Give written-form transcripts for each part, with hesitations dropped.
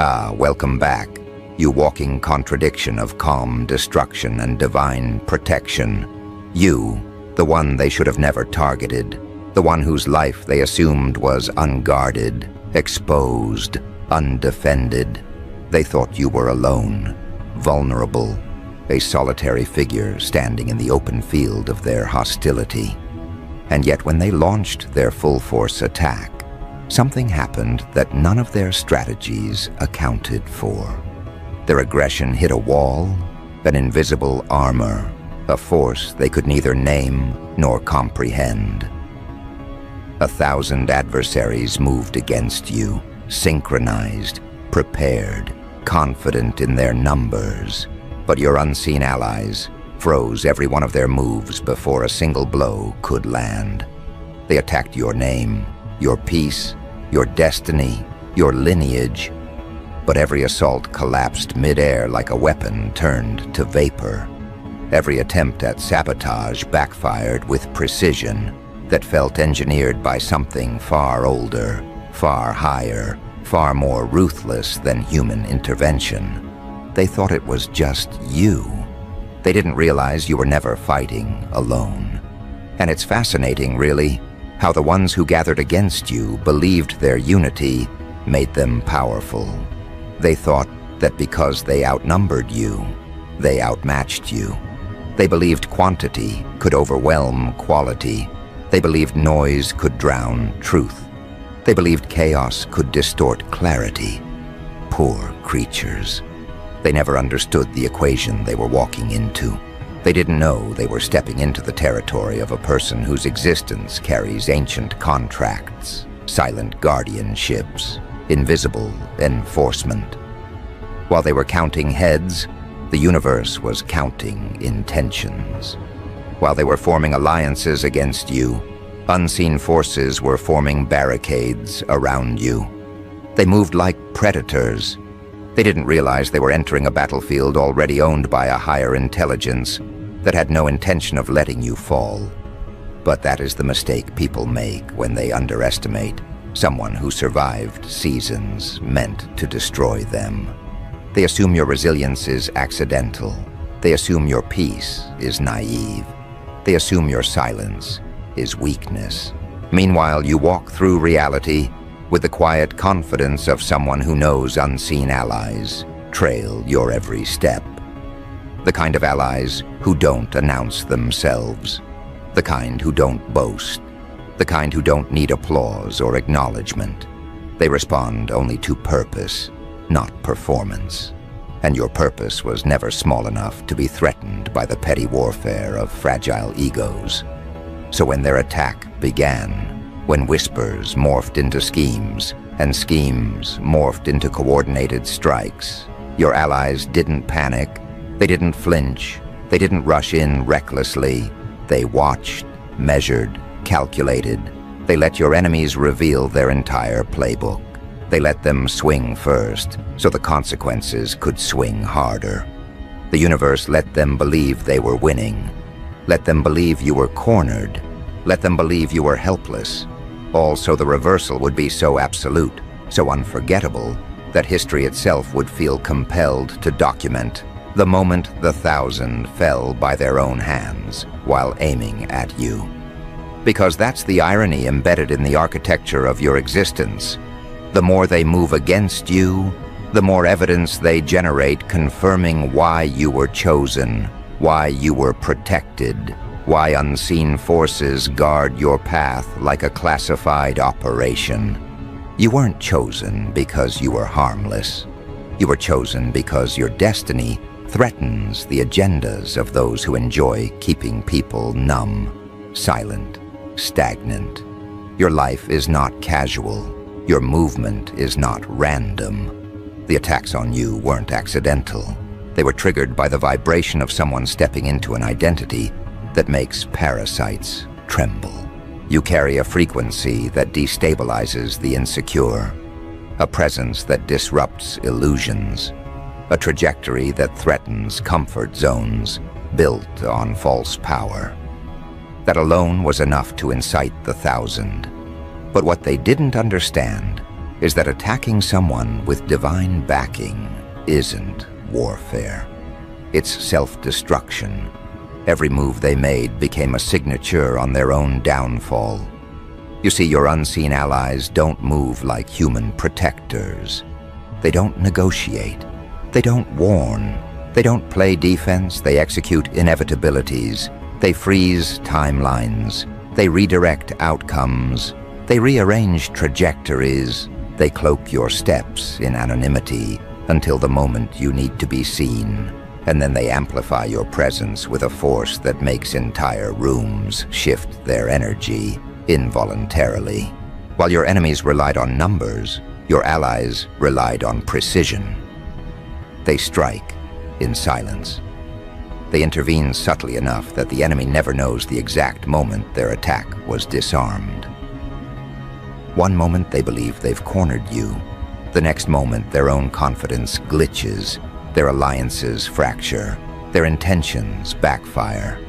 Ah, welcome back, you walking contradiction of calm destruction and divine protection. You, the one they should have never targeted, the one whose life they assumed was unguarded, exposed, undefended. They thought you were alone, vulnerable, a solitary figure standing in the open field of their hostility. And yet when they launched their full-force attack, something happened that none of their strategies accounted for. Their aggression hit a wall, an invisible armor, a force they could neither name nor comprehend. 1,000 adversaries moved against you, synchronized, prepared, confident in their numbers. But your unseen allies froze every one of their moves before a single blow could land. They attacked your name, your peace, your destiny, your lineage. But every assault collapsed mid-air like a weapon turned to vapor. Every attempt at sabotage backfired with precision that felt engineered by something far older, far higher, far more ruthless than human intervention. They thought it was just you. They didn't realize you were never fighting alone. And it's fascinating, really, how the ones who gathered against you believed their unity made them powerful. They thought that because they outnumbered you, they outmatched you. They believed quantity could overwhelm quality. They believed noise could drown truth. They believed chaos could distort clarity. Poor creatures. They never understood the equation they were walking into. They didn't know they were stepping into the territory of a person whose existence carries ancient contracts, silent guardianships, invisible enforcement. While they were counting heads, the universe was counting intentions. While they were forming alliances against you, unseen forces were forming barricades around you. They moved like predators. They didn't realize they were entering a battlefield already owned by a higher intelligence that had no intention of letting you fall. But that is the mistake people make when they underestimate someone who survived seasons meant to destroy them. They assume your resilience is accidental. They assume your peace is naive. They assume your silence is weakness. Meanwhile, you walk through reality with the quiet confidence of someone who knows unseen allies trail your every step. The kind of allies who don't announce themselves. The kind who don't boast. The kind who don't need applause or acknowledgement. They respond only to purpose, not performance. And your purpose was never small enough to be threatened by the petty warfare of fragile egos. So when their attack began, when whispers morphed into schemes, and schemes morphed into coordinated strikes, your allies didn't panic, they didn't flinch, they didn't rush in recklessly. They watched, measured, calculated. They let your enemies reveal their entire playbook. They let them swing first, so the consequences could swing harder. The universe let them believe they were winning. Let them believe you were cornered. Let them believe you were helpless. All so the reversal would be so absolute, so unforgettable, that history itself would feel compelled to document the moment the 1,000 fell by their own hands while aiming at you. Because that's the irony embedded in the architecture of your existence. The more they move against you, the more evidence they generate confirming why you were chosen, why you were protected, why unseen forces guard your path like a classified operation. You weren't chosen because you were harmless. You were chosen because your destiny threatens the agendas of those who enjoy keeping people numb, silent, stagnant. Your life is not casual. Your movement is not random. The attacks on you weren't accidental. They were triggered by the vibration of someone stepping into an identity that makes parasites tremble. You carry a frequency that destabilizes the insecure, a presence that disrupts illusions, a trajectory that threatens comfort zones built on false power. That alone was enough to incite the 1,000. But what they didn't understand is that attacking someone with divine backing isn't warfare. It's self-destruction. Every move they made became a signature on their own downfall. You see, your unseen allies don't move like human protectors. They don't negotiate. They don't warn. They don't play defense. They execute inevitabilities. They freeze timelines. They redirect outcomes. They rearrange trajectories. They cloak your steps in anonymity until the moment you need to be seen. And then they amplify your presence with a force that makes entire rooms shift their energy involuntarily. While your enemies relied on numbers, your allies relied on precision. They strike in silence. They intervene subtly enough that the enemy never knows the exact moment their attack was disarmed. One moment they believe they've cornered you. The next moment their own confidence glitches, their alliances fracture, their intentions backfire.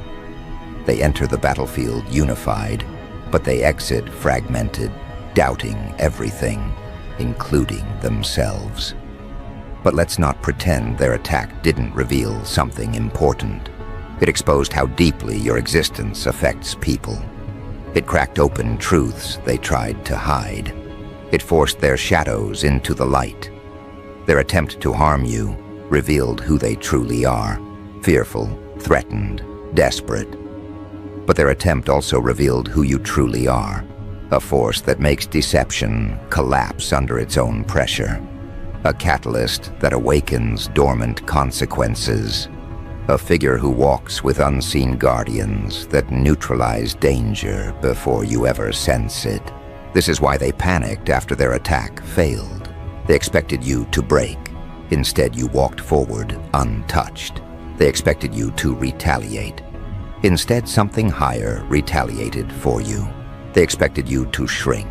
They enter the battlefield unified, but they exit fragmented, doubting everything, including themselves. But let's not pretend their attack didn't reveal something important. It exposed how deeply your existence affects people. It cracked open truths they tried to hide. It forced their shadows into the light. Their attempt to harm you revealed who they truly are, fearful, threatened, desperate. But their attempt also revealed who you truly are, a force that makes deception collapse under its own pressure, a catalyst that awakens dormant consequences, a figure who walks with unseen guardians that neutralize danger before you ever sense it. This is why they panicked after their attack failed. They expected you to break. Instead, you walked forward untouched. They expected you to retaliate. Instead, something higher retaliated for you. They expected you to shrink.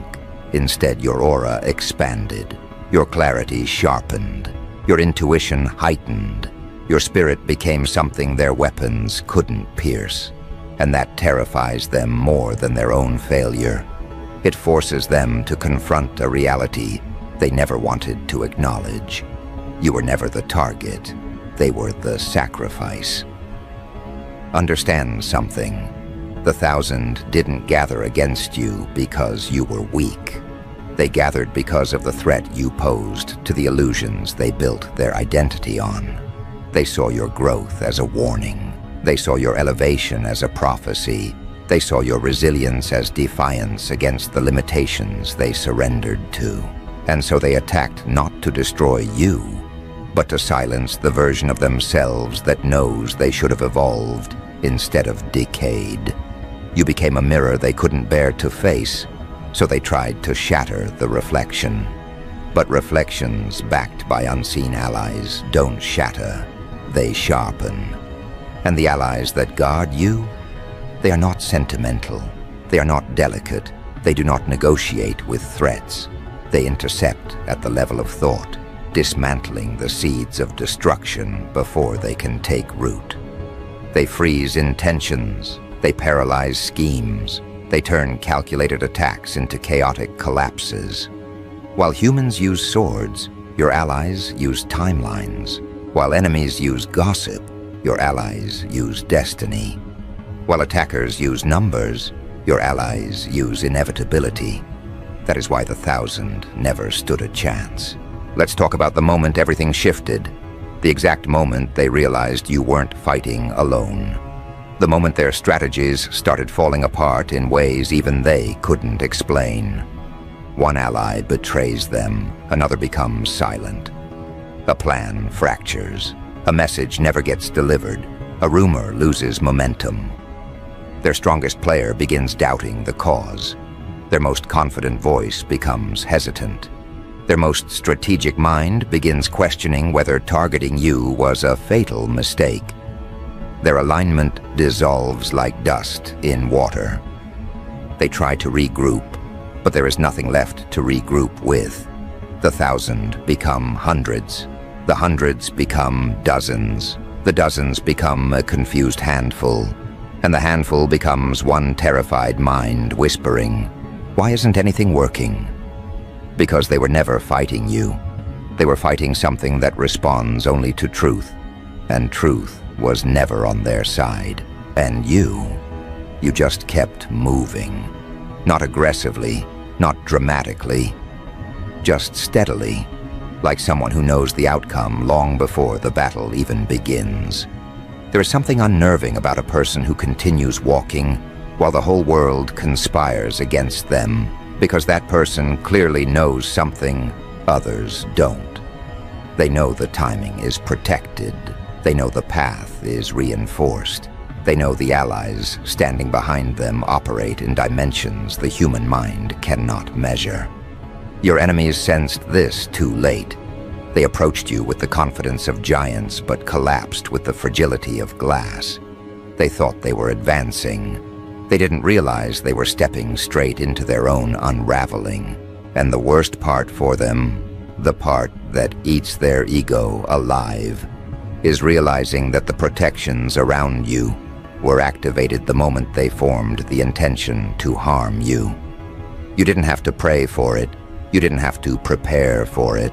Instead, your aura expanded. Your clarity sharpened. Your intuition heightened. Your spirit became something their weapons couldn't pierce. And that terrifies them more than their own failure. It forces them to confront a reality they never wanted to acknowledge. You were never the target. They were the sacrifice. Understand something. The 1,000 didn't gather against you because you were weak. They gathered because of the threat you posed to the illusions they built their identity on. They saw your growth as a warning. They saw your elevation as a prophecy. They saw your resilience as defiance against the limitations they surrendered to. And so they attacked not to destroy you, but to silence the version of themselves that knows they should have evolved instead of decayed. You became a mirror they couldn't bear to face, so they tried to shatter the reflection. But reflections backed by unseen allies don't shatter, they sharpen. And the allies that guard you, they are not sentimental, they are not delicate, they do not negotiate with threats. They intercept at the level of thought, dismantling the seeds of destruction before they can take root. They freeze intentions, they paralyze schemes, they turn calculated attacks into chaotic collapses. While humans use swords, your allies use timelines. While enemies use gossip, your allies use destiny. While attackers use numbers, your allies use inevitability. That is why the 1,000 never stood a chance. Let's talk about the moment everything shifted. The exact moment they realized you weren't fighting alone. The moment their strategies started falling apart in ways even they couldn't explain. One ally betrays them, another becomes silent. A plan fractures. A message never gets delivered. A rumor loses momentum. Their strongest player begins doubting the cause. Their most confident voice becomes hesitant. Their most strategic mind begins questioning whether targeting you was a fatal mistake. Their alignment dissolves like dust in water. They try to regroup, but there is nothing left to regroup with. The 1,000 become hundreds. The hundreds become dozens. The dozens become a confused handful. And the handful becomes one terrified mind whispering, "Why isn't anything working?" Because they were never fighting you. They were fighting something that responds only to truth, and truth was never on their side. And you just kept moving. Not aggressively, not dramatically, just steadily, like someone who knows the outcome long before the battle even begins. There is something unnerving about a person who continues walking while the whole world conspires against them, because that person clearly knows something others don't. They know the timing is protected. They know the path is reinforced. They know the allies standing behind them operate in dimensions the human mind cannot measure. Your enemies sensed this too late. They approached you with the confidence of giants, but collapsed with the fragility of glass. They thought they were advancing. They didn't realize they were stepping straight into their own unraveling. And the worst part for them, the part that eats their ego alive, is realizing that the protections around you were activated the moment they formed the intention to harm you. You didn't have to pray for it. You didn't have to prepare for it.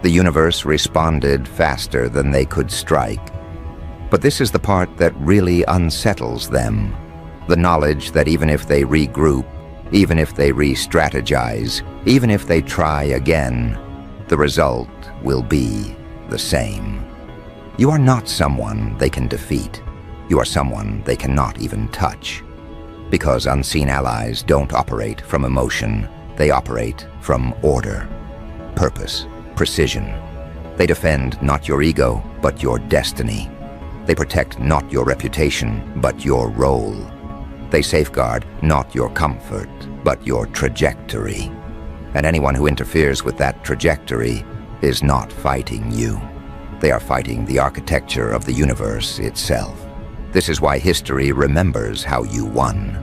The universe responded faster than they could strike. But this is the part that really unsettles them. The knowledge that even if they regroup, even if they re-strategize, even if they try again, the result will be the same. You are not someone they can defeat. You are someone they cannot even touch. Because unseen allies don't operate from emotion. They operate from order, purpose, precision. They defend not your ego, but your destiny. They protect not your reputation, but your role. They safeguard not your comfort, but your trajectory. And anyone who interferes with that trajectory is not fighting you. They are fighting the architecture of the universe itself. This is why history remembers how you won.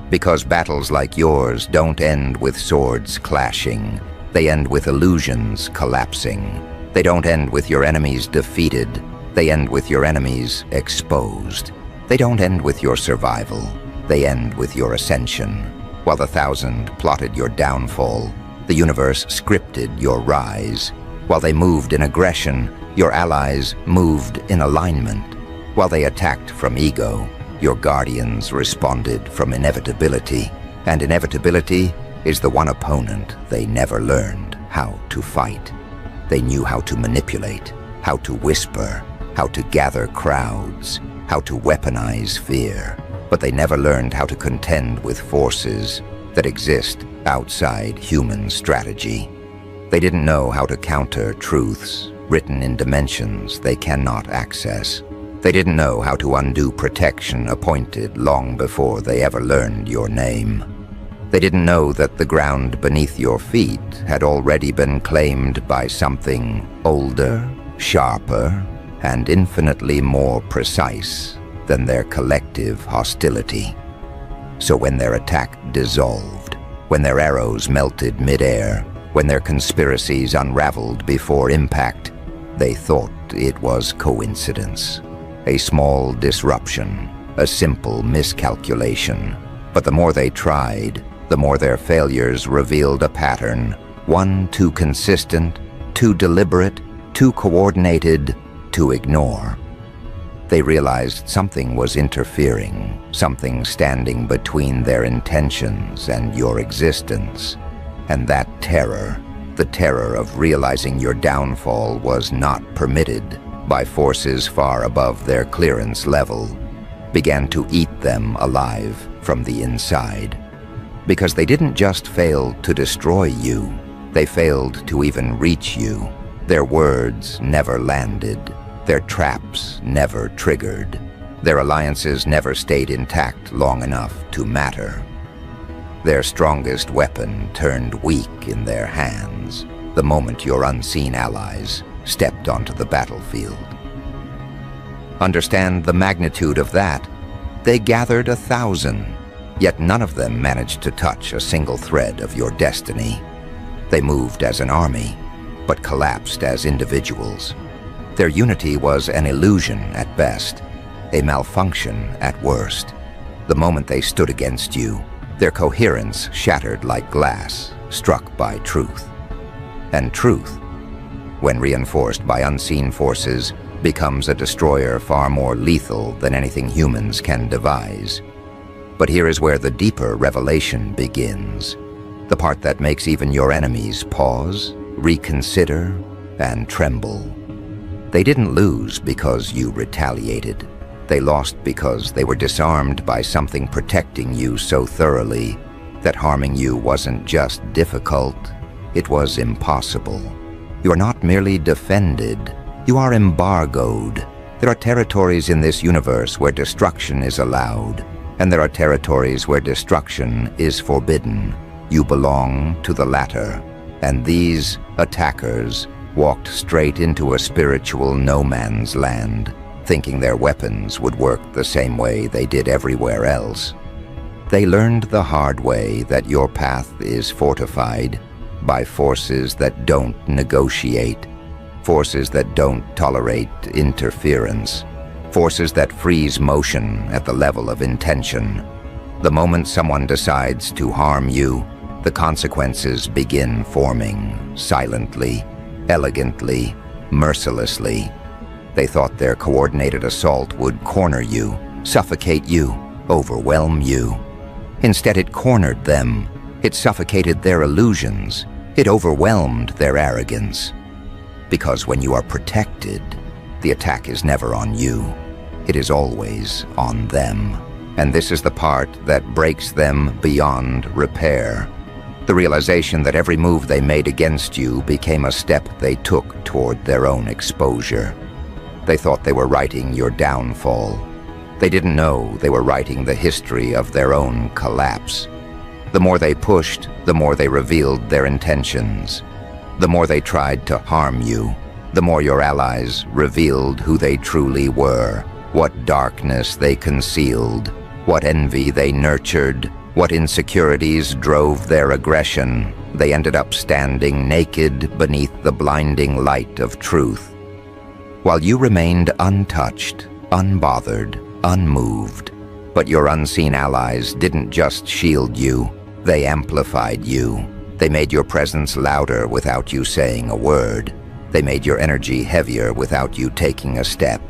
Because battles like yours don't end with swords clashing. They end with illusions collapsing. They don't end with your enemies defeated. They end with your enemies exposed. They don't end with your survival. They end with your ascension. While the thousand plotted your downfall, the universe scripted your rise. While they moved in aggression, your allies moved in alignment. While they attacked from ego, your guardians responded from inevitability. And inevitability is the one opponent they never learned how to fight. They knew how to manipulate, how to whisper, how to gather crowds, how to weaponize fear. But they never learned how to contend with forces that exist outside human strategy. They didn't know how to counter truths written in dimensions they cannot access. They didn't know how to undo protection appointed long before they ever learned your name. They didn't know that the ground beneath your feet had already been claimed by something older, sharper, and infinitely more precise than their collective hostility. So when their attack dissolved, when their arrows melted midair, when their conspiracies unraveled before impact, they thought it was coincidence. A small disruption, a simple miscalculation. But the more they tried, the more their failures revealed a pattern, one too consistent, too deliberate, too coordinated to ignore. They realized something was interfering, something standing between their intentions and your existence. And that terror, the terror of realizing your downfall was not permitted by forces far above their clearance level, began to eat them alive from the inside. Because they didn't just fail to destroy you, they failed to even reach you. Their words never landed. Their traps never triggered. Their alliances never stayed intact long enough to matter. Their strongest weapon turned weak in their hands the moment your unseen allies stepped onto the battlefield. Understand the magnitude of that. They gathered 1,000, yet none of them managed to touch a single thread of your destiny. They moved as an army, but collapsed as individuals. Their unity was an illusion at best, a malfunction at worst. The moment they stood against you, their coherence shattered like glass, struck by truth. And truth, when reinforced by unseen forces, becomes a destroyer far more lethal than anything humans can devise. But here is where the deeper revelation begins, the part that makes even your enemies pause, reconsider, and tremble. They didn't lose because you retaliated. They lost because they were disarmed by something protecting you so thoroughly that harming you wasn't just difficult, it was impossible. You are not merely defended, you are embargoed. There are territories in this universe where destruction is allowed, and there are territories where destruction is forbidden. You belong to the latter, and these attackers walked straight into a spiritual no man's land, thinking their weapons would work the same way they did everywhere else. They learned the hard way that your path is fortified by forces that don't negotiate, forces that don't tolerate interference, forces that freeze motion at the level of intention. The moment someone decides to harm you, the consequences begin forming silently, elegantly, mercilessly. They thought their coordinated assault would corner you, suffocate you, overwhelm you. Instead, it cornered them. It suffocated their illusions. It overwhelmed their arrogance. Because when you are protected, the attack is never on you. It is always on them. And this is the part that breaks them beyond repair. The realization that every move they made against you became a step they took toward their own exposure. They thought they were writing your downfall. They didn't know they were writing the history of their own collapse. The more they pushed, the more they revealed their intentions. The more they tried to harm you, the more your allies revealed who they truly were, what darkness they concealed, what envy they nurtured, what insecurities drove their aggression. They ended up standing naked beneath the blinding light of truth. While you remained untouched, unbothered, unmoved, but your unseen allies didn't just shield you, they amplified you. They made your presence louder without you saying a word. They made your energy heavier without you taking a step.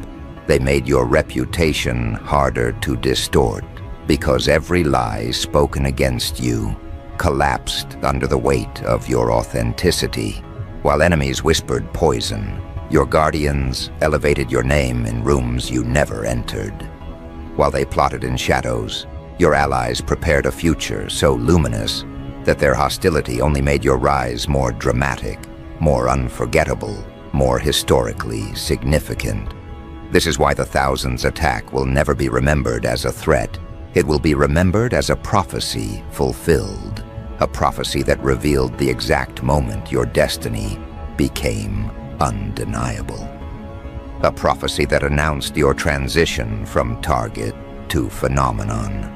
They made your reputation harder to distort, because every lie spoken against you collapsed under the weight of your authenticity. While enemies whispered poison, your guardians elevated your name in rooms you never entered. While they plotted in shadows, your allies prepared a future so luminous that their hostility only made your rise more dramatic, more unforgettable, more historically significant. This is why the Thousands attack will never be remembered as a threat. It will be remembered as a prophecy fulfilled, a prophecy that revealed the exact moment your destiny became undeniable. A prophecy that announced your transition from target to phenomenon.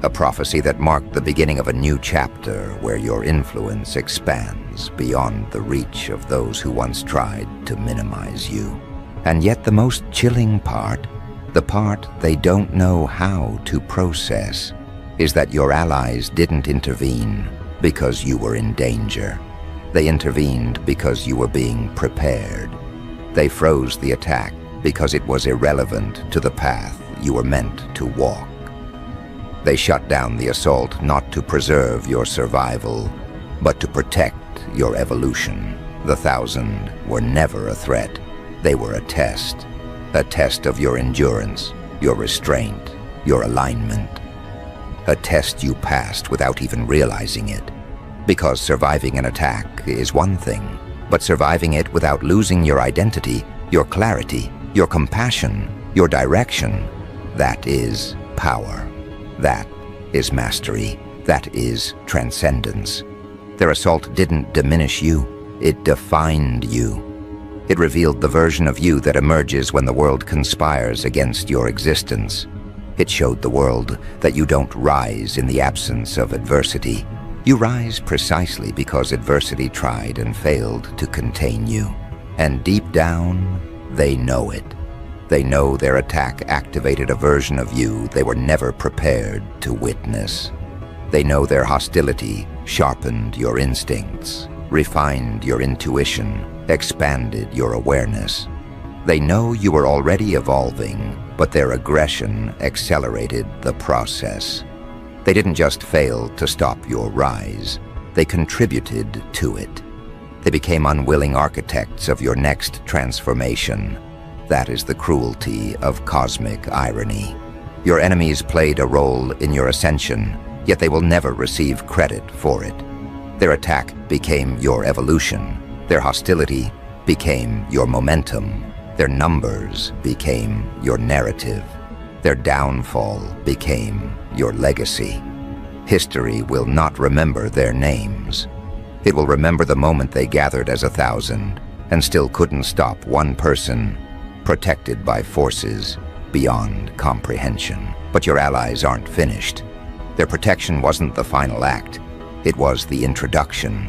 A prophecy that marked the beginning of a new chapter where your influence expands beyond the reach of those who once tried to minimize you. And yet the most chilling part, the part they don't know how to process, is that your allies didn't intervene because you were in danger. They intervened because you were being prepared. They froze the attack because it was irrelevant to the path you were meant to walk. They shut down the assault not to preserve your survival, but to protect your evolution. The Thousand were never a threat. They were a test of your endurance, your restraint, your alignment. A test you passed without even realizing it. Because surviving an attack is one thing, but surviving it without losing your identity, your clarity, your compassion, your direction, that is power. That is mastery. That is transcendence. Their assault didn't diminish you, it defined you. It revealed the version of you that emerges when the world conspires against your existence. It showed the world that you don't rise in the absence of adversity. You rise precisely because adversity tried and failed to contain you. And deep down, they know it. They know their attack activated a version of you they were never prepared to witness. They know their hostility sharpened your instincts, refined your intuition, expanded your awareness. They know you were already evolving, but their aggression accelerated the process. They didn't just fail to stop your rise, they contributed to it. They became unwilling architects of your next transformation. That is the cruelty of cosmic irony. Your enemies played a role in your ascension, yet they will never receive credit for it. Their attack became your evolution. Their hostility became your momentum. Their numbers became your narrative. Their downfall became your legacy. History will not remember their names. It will remember the moment they gathered as 1,000 and still couldn't stop one person, protected by forces beyond comprehension. But your allies aren't finished. Their protection wasn't the final act. It was the introduction.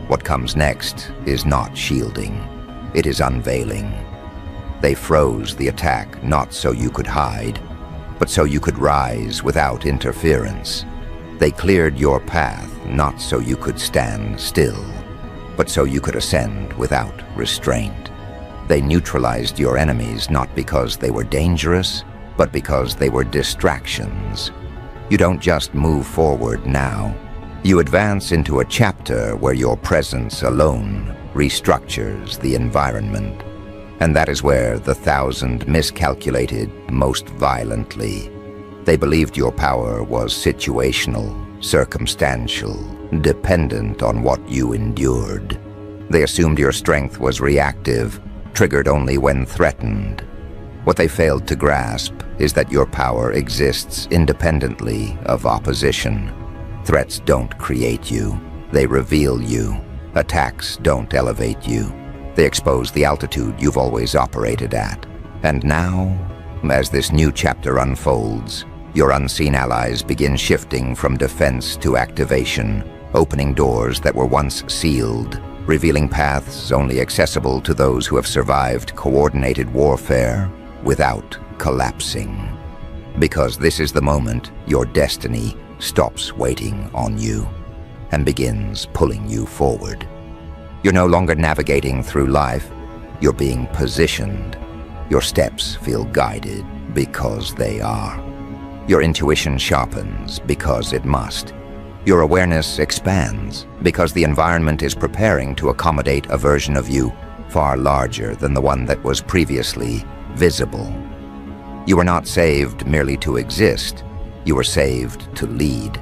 What comes next is not shielding. It is unveiling. They froze the attack not so you could hide, but so you could rise without interference. They cleared your path not so you could stand still, but so you could ascend without restraint. They neutralized your enemies not because they were dangerous, but because they were distractions. You don't just move forward now. You advance into a chapter where your presence alone restructures the environment. And that is where the 1,000 miscalculated most violently. They believed your power was situational, circumstantial, dependent on what you endured. They assumed your strength was reactive, triggered only when threatened. What they failed to grasp is that your power exists independently of opposition. Threats don't create you, they reveal you. Attacks don't elevate you. They expose the altitude you've always operated at. And now, as this new chapter unfolds, your unseen allies begin shifting from defense to activation, opening doors that were once sealed, revealing paths only accessible to those who have survived coordinated warfare without collapsing. Because this is the moment your destiny stops waiting on you and begins pulling you forward. You're no longer navigating through life, you're being positioned. Your steps feel guided because they are. Your intuition sharpens because it must. Your awareness expands because the environment is preparing to accommodate a version of you far larger than the one that was previously visible. You were not saved merely to exist, you were saved to lead.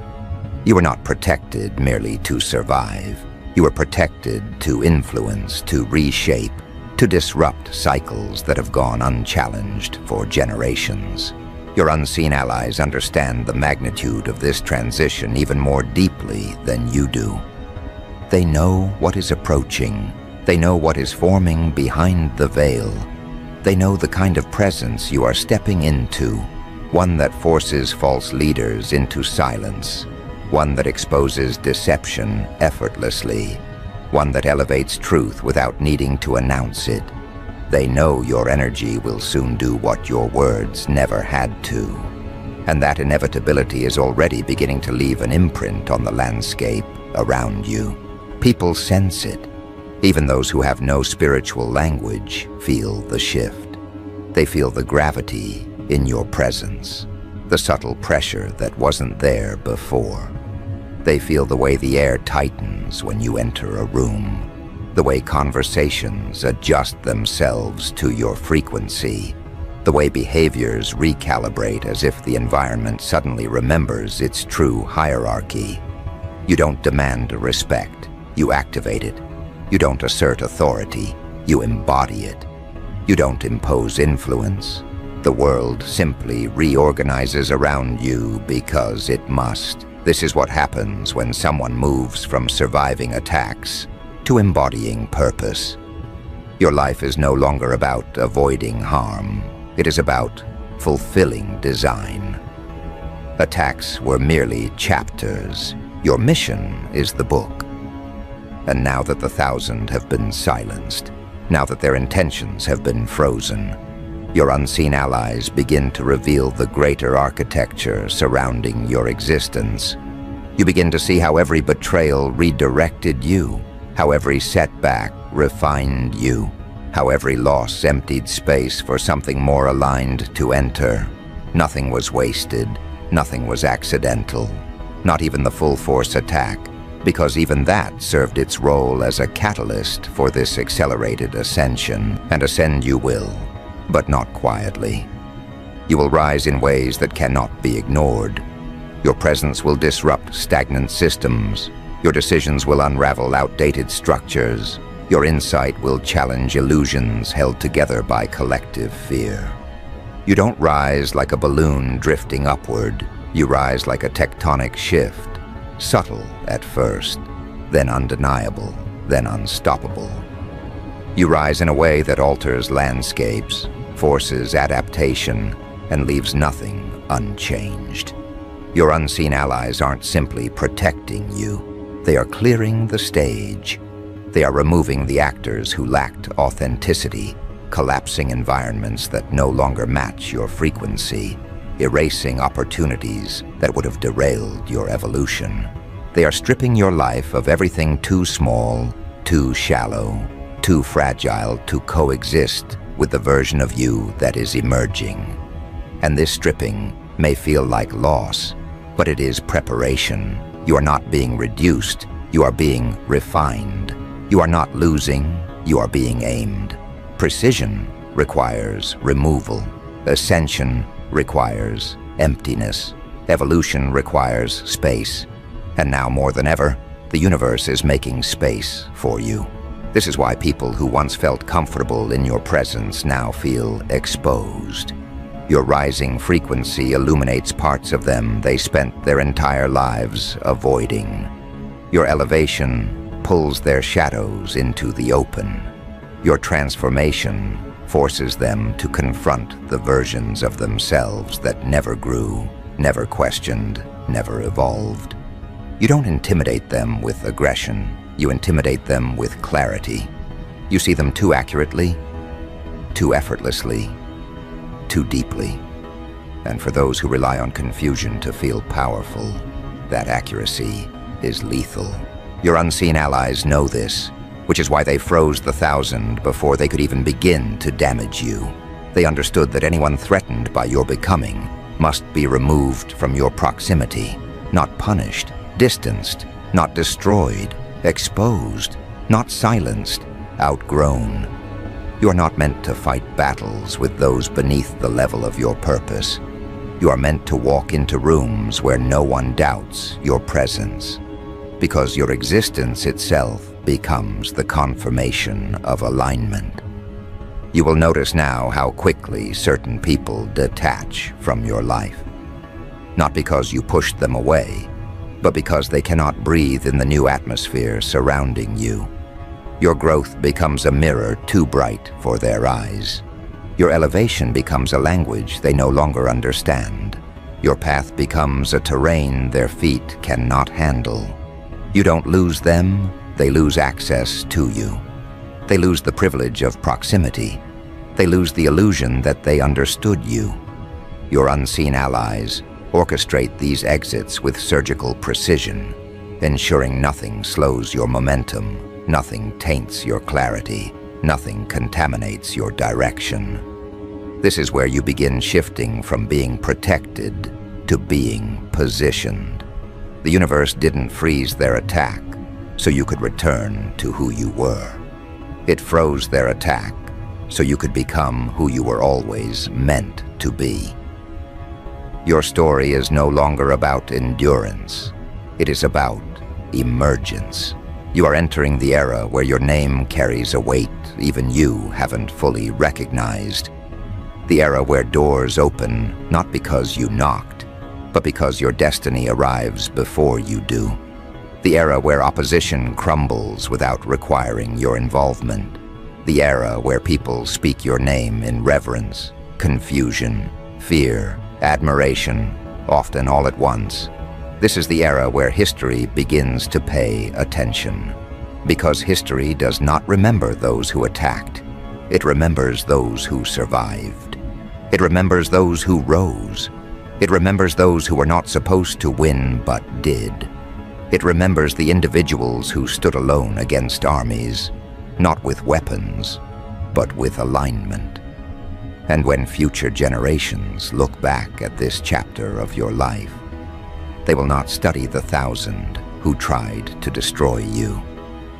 You were not protected merely to survive. You were protected to influence, to reshape, to disrupt cycles that have gone unchallenged for generations. Your unseen allies understand the magnitude of this transition even more deeply than you do. They know what is approaching. They know what is forming behind the veil. They know the kind of presence you are stepping into, one that forces false leaders into silence, one that exposes deception effortlessly, one that elevates truth without needing to announce it. They know your energy will soon do what your words never had to. And that inevitability is already beginning to leave an imprint on the landscape around you. People sense it. Even those who have no spiritual language feel the shift. They feel the gravity in your presence, the subtle pressure that wasn't there before. They feel the way the air tightens when you enter a room, the way conversations adjust themselves to your frequency, the way behaviors recalibrate as if the environment suddenly remembers its true hierarchy. You don't demand respect, you activate it. You don't assert authority, you embody it. You don't impose influence. The world simply reorganizes around you because it must. This is what happens when someone moves from surviving attacks to embodying purpose. Your life is no longer about avoiding harm. It is about fulfilling design. Attacks were merely chapters. Your mission is the book. And now that the 1,000 have been silenced, now that their intentions have been frozen, your unseen allies begin to reveal the greater architecture surrounding your existence. You begin to see how every betrayal redirected you, how every setback refined you, how every loss emptied space for something more aligned to enter. Nothing was wasted, nothing was accidental, not even the full-force attack, because even that served its role as a catalyst for this accelerated ascension, and ascend you will, but not quietly. You will rise in ways that cannot be ignored. Your presence will disrupt stagnant systems. Your decisions will unravel outdated structures. Your insight will challenge illusions held together by collective fear. You don't rise like a balloon drifting upward. You rise like a tectonic shift, subtle at first, then undeniable, then unstoppable. You rise in a way that alters landscapes, forces adaptation, and leaves nothing unchanged. Your unseen allies aren't simply protecting you. They are clearing the stage. They are removing the actors who lacked authenticity, collapsing environments that no longer match your frequency, erasing opportunities that would have derailed your evolution. They are stripping your life of everything too small, too shallow, too fragile to coexist with the version of you that is emerging. And this stripping may feel like loss, but it is preparation. You are not being reduced, you are being refined. You are not losing, you are being aimed. Precision requires removal. Ascension requires emptiness. Evolution requires space. And now more than ever, the universe is making space for you. This is why people who once felt comfortable in your presence now feel exposed. Your rising frequency illuminates parts of them they spent their entire lives avoiding. Your elevation pulls their shadows into the open. Your transformation forces them to confront the versions of themselves that never grew, never questioned, never evolved. You don't intimidate them with aggression. You intimidate them with clarity. You see them too accurately, too effortlessly, too deeply. And for those who rely on confusion to feel powerful, that accuracy is lethal. Your unseen allies know this, which is why they froze the 1,000 before they could even begin to damage you. They understood that anyone threatened by your becoming must be removed from your proximity, not punished, distanced, not destroyed, exposed, not silenced, outgrown. You are not meant to fight battles with those beneath the level of your purpose. You are meant to walk into rooms where no one doubts your presence, because your existence itself becomes the confirmation of alignment. You will notice now how quickly certain people detach from your life, not because you pushed them away, but because they cannot breathe in the new atmosphere surrounding you. Your growth becomes a mirror too bright for their eyes. Your elevation becomes a language they no longer understand. Your path becomes a terrain their feet cannot handle. You don't lose them, they lose access to you. They lose the privilege of proximity. They lose the illusion that they understood you. Your unseen allies orchestrate these exits with surgical precision, ensuring nothing slows your momentum, nothing taints your clarity, nothing contaminates your direction. This is where you begin shifting from being protected to being positioned. The universe didn't freeze their attack so you could return to who you were. It froze their attack so you could become who you were always meant to be. Your story is no longer about endurance. It is about emergence. You are entering the era where your name carries a weight even you haven't fully recognized. The era where doors open not because you knocked, but because your destiny arrives before you do. The era where opposition crumbles without requiring your involvement. The era where people speak your name in reverence, confusion, fear, admiration, often all at once. This is the era where history begins to pay attention. Because history does not remember those who attacked. It remembers those who survived. It remembers those who rose. It remembers those who were not supposed to win but did. It remembers the individuals who stood alone against armies, not with weapons, but with alignment. And when future generations look back at this chapter of your life, they will not study the 1,000 who tried to destroy you.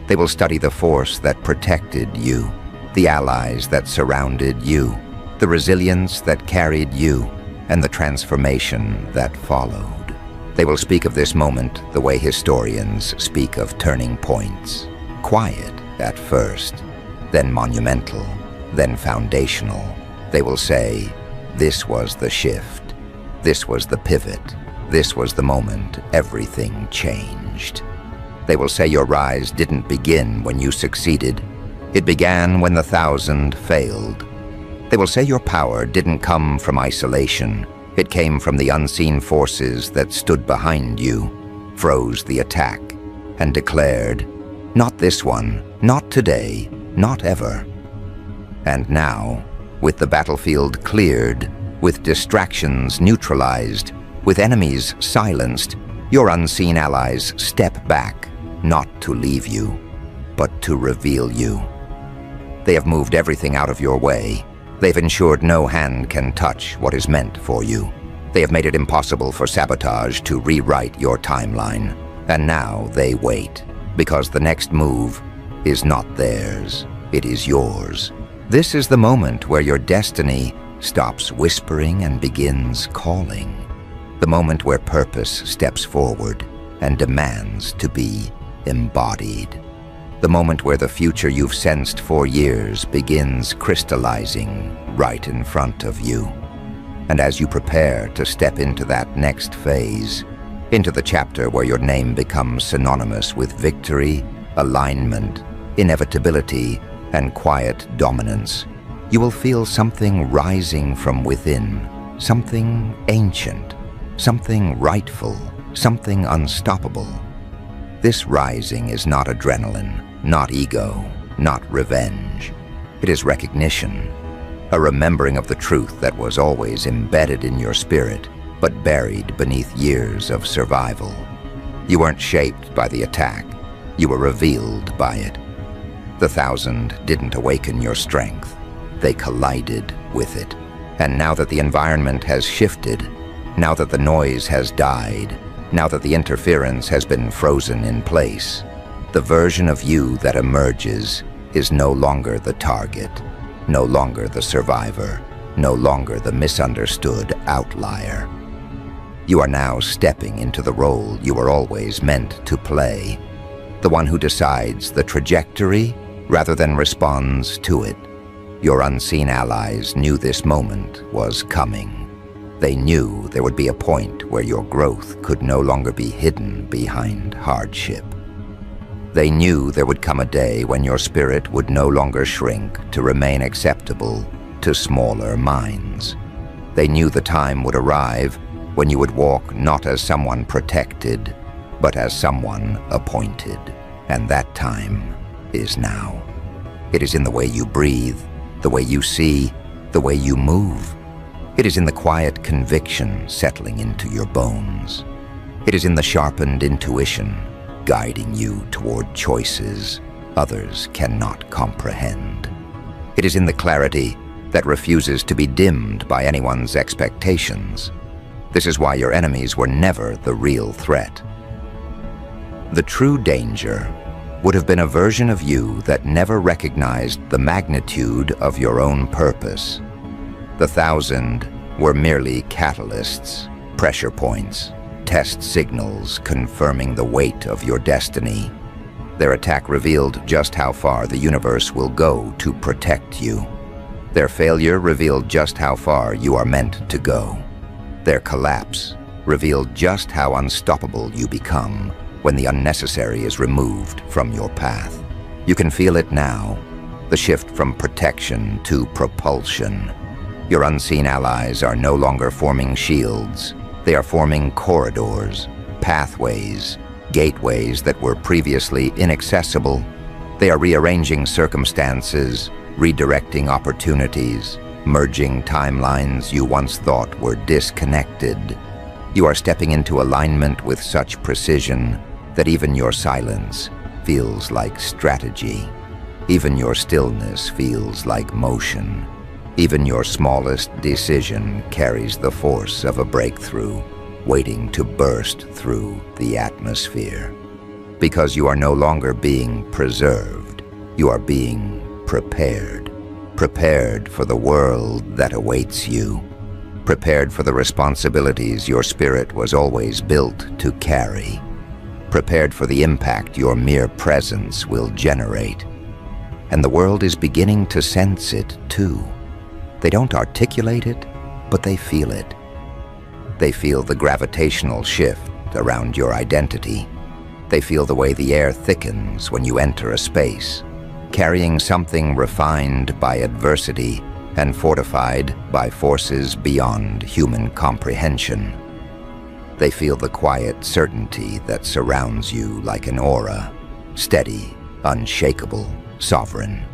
They will study the force that protected you, the allies that surrounded you, the resilience that carried you, and the transformation that followed. They will speak of this moment the way historians speak of turning points. Quiet at first, then monumental, then foundational. They will say, this was the shift, this was the pivot, this was the moment everything changed. They will say your rise didn't begin when you succeeded. It began when the 1,000 failed. They will say your power didn't come from isolation. It came from the unseen forces that stood behind you, froze the attack, and declared, not this one, not today, not ever. And now, with the battlefield cleared, with distractions neutralized, with enemies silenced, your unseen allies step back, not to leave you, but to reveal you. They have moved everything out of your way. They've ensured no hand can touch what is meant for you. They have made it impossible for sabotage to rewrite your timeline. And now they wait, because the next move is not theirs, it is yours. This is the moment where your destiny stops whispering and begins calling. The moment where purpose steps forward and demands to be embodied. The moment where the future you've sensed for years begins crystallizing right in front of you. And as you prepare to step into that next phase, into the chapter where your name becomes synonymous with victory, alignment, inevitability, and quiet dominance, you will feel something rising from within, something ancient, something rightful, something unstoppable. This rising is not adrenaline, not ego, not revenge. It is recognition, a remembering of the truth that was always embedded in your spirit, but buried beneath years of survival. You weren't shaped by the attack, you were revealed by it. The 1,000 didn't awaken your strength, they collided with it. And now that the environment has shifted, now that the noise has died, now that the interference has been frozen in place, the version of you that emerges is no longer the target, no longer the survivor, no longer the misunderstood outlier. You are now stepping into the role you were always meant to play, the one who decides the trajectory rather than responds to it. Your unseen allies knew this moment was coming. They knew there would be a point where your growth could no longer be hidden behind hardship. They knew there would come a day when your spirit would no longer shrink to remain acceptable to smaller minds. They knew the time would arrive when you would walk not as someone protected, but as someone appointed. And that time is now. It is in the way you breathe, the way you see, the way you move. It is in the quiet conviction settling into your bones. It is in the sharpened intuition guiding you toward choices others cannot comprehend. It is in the clarity that refuses to be dimmed by anyone's expectations. This is why your enemies were never the real threat. The true danger would have been a version of you that never recognized the magnitude of your own purpose. The 1,000 were merely catalysts, pressure points, test signals confirming the weight of your destiny. Their attack revealed just how far the universe will go to protect you. Their failure revealed just how far you are meant to go. Their collapse revealed just how unstoppable you become when the unnecessary is removed from your path. You can feel it now, the shift from protection to propulsion. Your unseen allies are no longer forming shields. They are forming corridors, pathways, gateways that were previously inaccessible. They are rearranging circumstances, redirecting opportunities, merging timelines you once thought were disconnected. You are stepping into alignment with such precision that even your silence feels like strategy. Even your stillness feels like motion. Even your smallest decision carries the force of a breakthrough, waiting to burst through the atmosphere. Because you are no longer being preserved, you are being prepared. Prepared for the world that awaits you. Prepared for the responsibilities your spirit was always built to carry. Prepared for the impact your mere presence will generate. And the world is beginning to sense it too. They don't articulate it, but they feel it. They feel the gravitational shift around your identity. They feel the way the air thickens when you enter a space, carrying something refined by adversity and fortified by forces beyond human comprehension. They feel the quiet certainty that surrounds you like an aura, steady, unshakable, sovereign.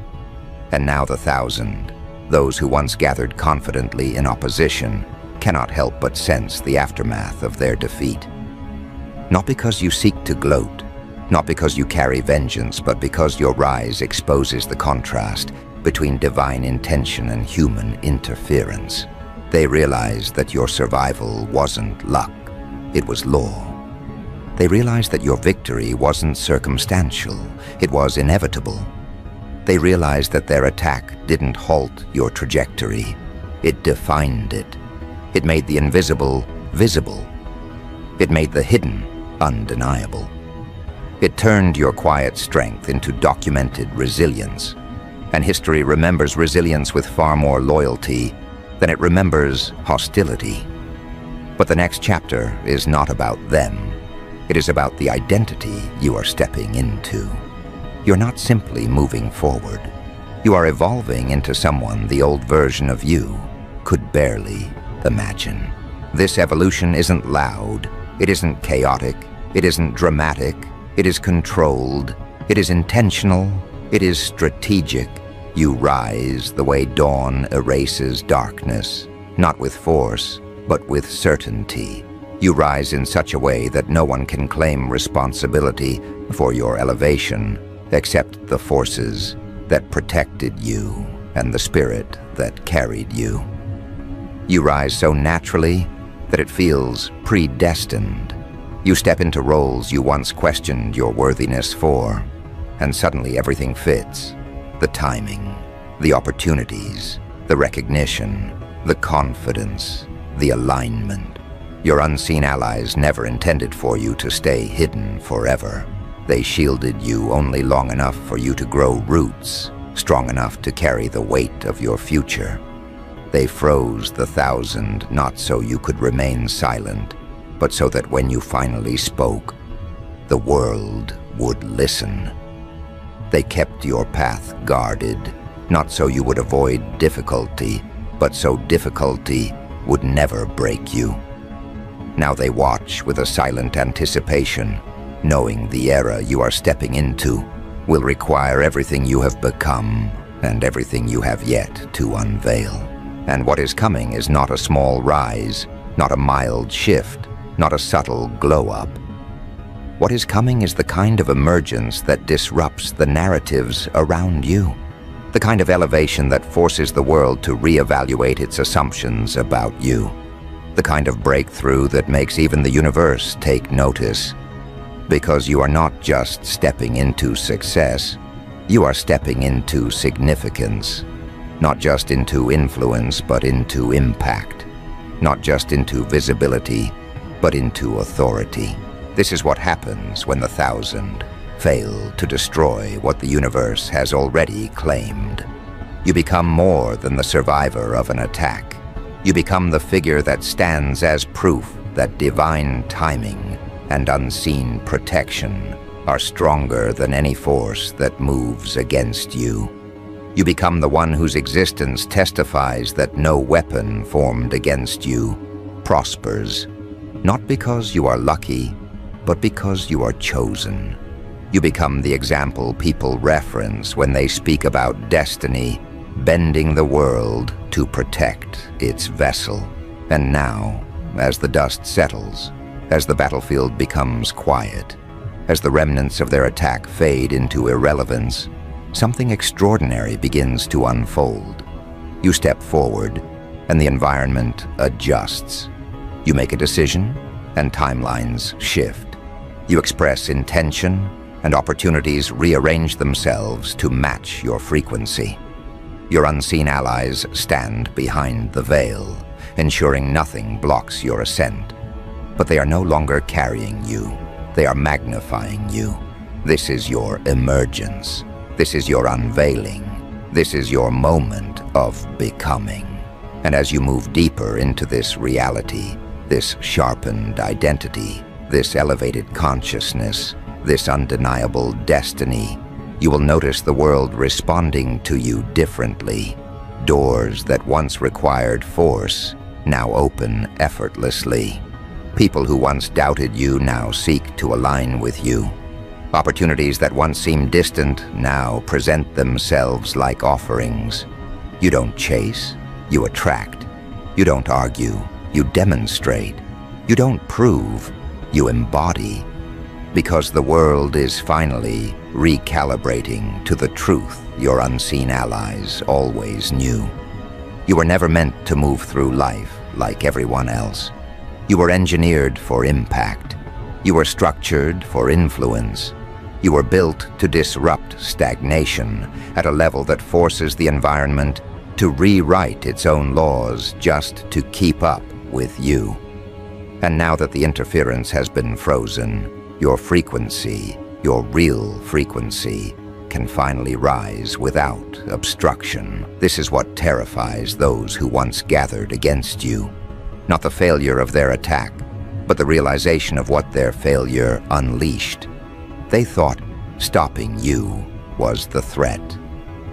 And now the 1,000, those who once gathered confidently in opposition, cannot help but sense the aftermath of their defeat. Not because you seek to gloat, not because you carry vengeance, but because your rise exposes the contrast between divine intention and human interference. They realize that your survival wasn't luck, it was law. They realize that your victory wasn't circumstantial, it was inevitable. They realize that their attack didn't halt your trajectory, it defined it. It made the invisible visible. It made the hidden undeniable. It turned your quiet strength into documented resilience. And history remembers resilience with far more loyalty than it remembers hostility. But the next chapter is not about them. It is about the identity you are stepping into. You're not simply moving forward. You are evolving into someone the old version of you could barely imagine. This evolution isn't loud, it isn't chaotic, it isn't dramatic, it is controlled, it is intentional, it is strategic. You rise the way dawn erases darkness, not with force, but with certainty. You rise in such a way that no one can claim responsibility for your elevation, except the forces that protected you and the spirit that carried you. You rise so naturally that it feels predestined. You step into roles you once questioned your worthiness for, and suddenly everything fits. The timing, the opportunities, the recognition, the confidence, the alignment. Your unseen allies never intended for you to stay hidden forever. They shielded you only long enough for you to grow roots, strong enough to carry the weight of your future. They froze the 1,000 not so you could remain silent, but so that when you finally spoke, the world would listen. They kept your path guarded, not so you would avoid difficulty, but so difficulty would never break you. Now they watch with a silent anticipation, knowing the era you are stepping into will require everything you have become and everything you have yet to unveil. And what is coming is not a small rise, not a mild shift, not a subtle glow-up. What is coming is the kind of emergence that disrupts the narratives around you, the kind of elevation that forces the world to reevaluate its assumptions about you, the kind of breakthrough that makes even the universe take notice. Because you are not just stepping into success, you are stepping into significance. Not just into influence, but into impact. Not just into visibility, but into authority. This is what happens when the 1,000 fail to destroy what the universe has already claimed. You become more than the survivor of an attack. You become the figure that stands as proof that divine timing and unseen protection are stronger than any force that moves against you. You become the one whose existence testifies that no weapon formed against you prospers, not because you are lucky, but because you are chosen. You become the example people reference when they speak about destiny bending the world to protect its vessel. And now, as the dust settles, as the battlefield becomes quiet, As the remnants of their attack fade into irrelevance, something extraordinary begins to unfold. You step forward, and the environment adjusts. You make a decision, and timelines shift. You express intention, and opportunities rearrange themselves to match your frequency. Your unseen allies stand behind the veil, ensuring nothing blocks your ascent. But they are no longer carrying you. They are magnifying you. This is your emergence. This is your unveiling. This is your moment of becoming. And as you move deeper into this reality, this sharpened identity, this elevated consciousness, this undeniable destiny, you will notice the world responding to you differently. Doors that once required force now open effortlessly. People who once doubted you now seek to align with you. Opportunities that once seemed distant now present themselves like offerings. You don't chase, you attract. You don't argue, you demonstrate. You don't prove, you embody. Because the world is finally recalibrating to the truth your unseen allies always knew. You were never meant to move through life like everyone else. You were engineered for impact. You were structured for influence. You were built to disrupt stagnation at a level that forces the environment to rewrite its own laws just to keep up with you. And now that the interference has been frozen, your frequency, your real frequency, can finally rise without obstruction. This is what terrifies those who once gathered against you. Not the failure of their attack, but the realization of what their failure unleashed. They thought stopping you was the threat.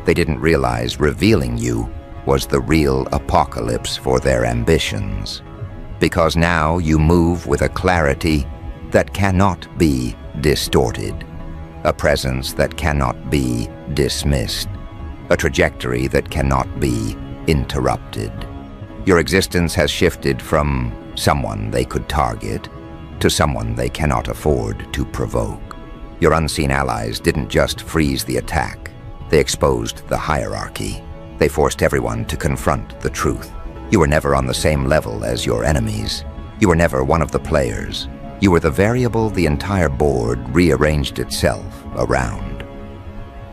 They didn't realize revealing you was the real apocalypse for their ambitions. Because now you move with a clarity that cannot be distorted, a presence that cannot be dismissed, a trajectory that cannot be interrupted. Your existence has shifted from someone they could target to someone they cannot afford to provoke. Your unseen allies didn't just freeze the attack, they exposed the hierarchy. They forced everyone to confront the truth. You were never on the same level as your enemies. You were never one of the players. You were the variable the entire board rearranged itself around.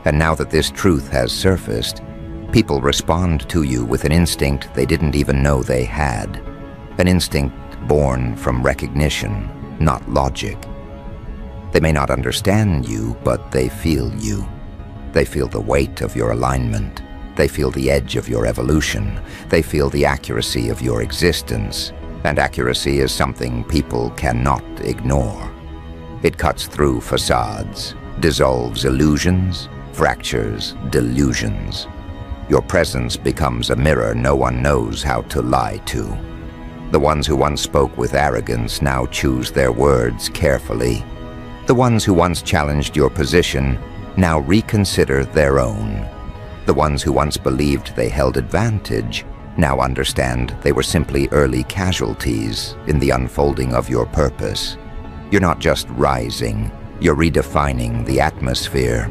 And now that this truth has surfaced, people respond to you with an instinct they didn't even know they had. An instinct born from recognition, not logic. They may not understand you, but they feel you. They feel the weight of your alignment. They feel the edge of your evolution. They feel the accuracy of your existence. And accuracy is something people cannot ignore. It cuts through facades, dissolves illusions, fractures delusions. Your presence becomes a mirror no one knows how to lie to. The ones who once spoke with arrogance now choose their words carefully. The ones who once challenged your position now reconsider their own. The ones who once believed they held advantage now understand they were simply early casualties in the unfolding of your purpose. You're not just rising, you're redefining the atmosphere.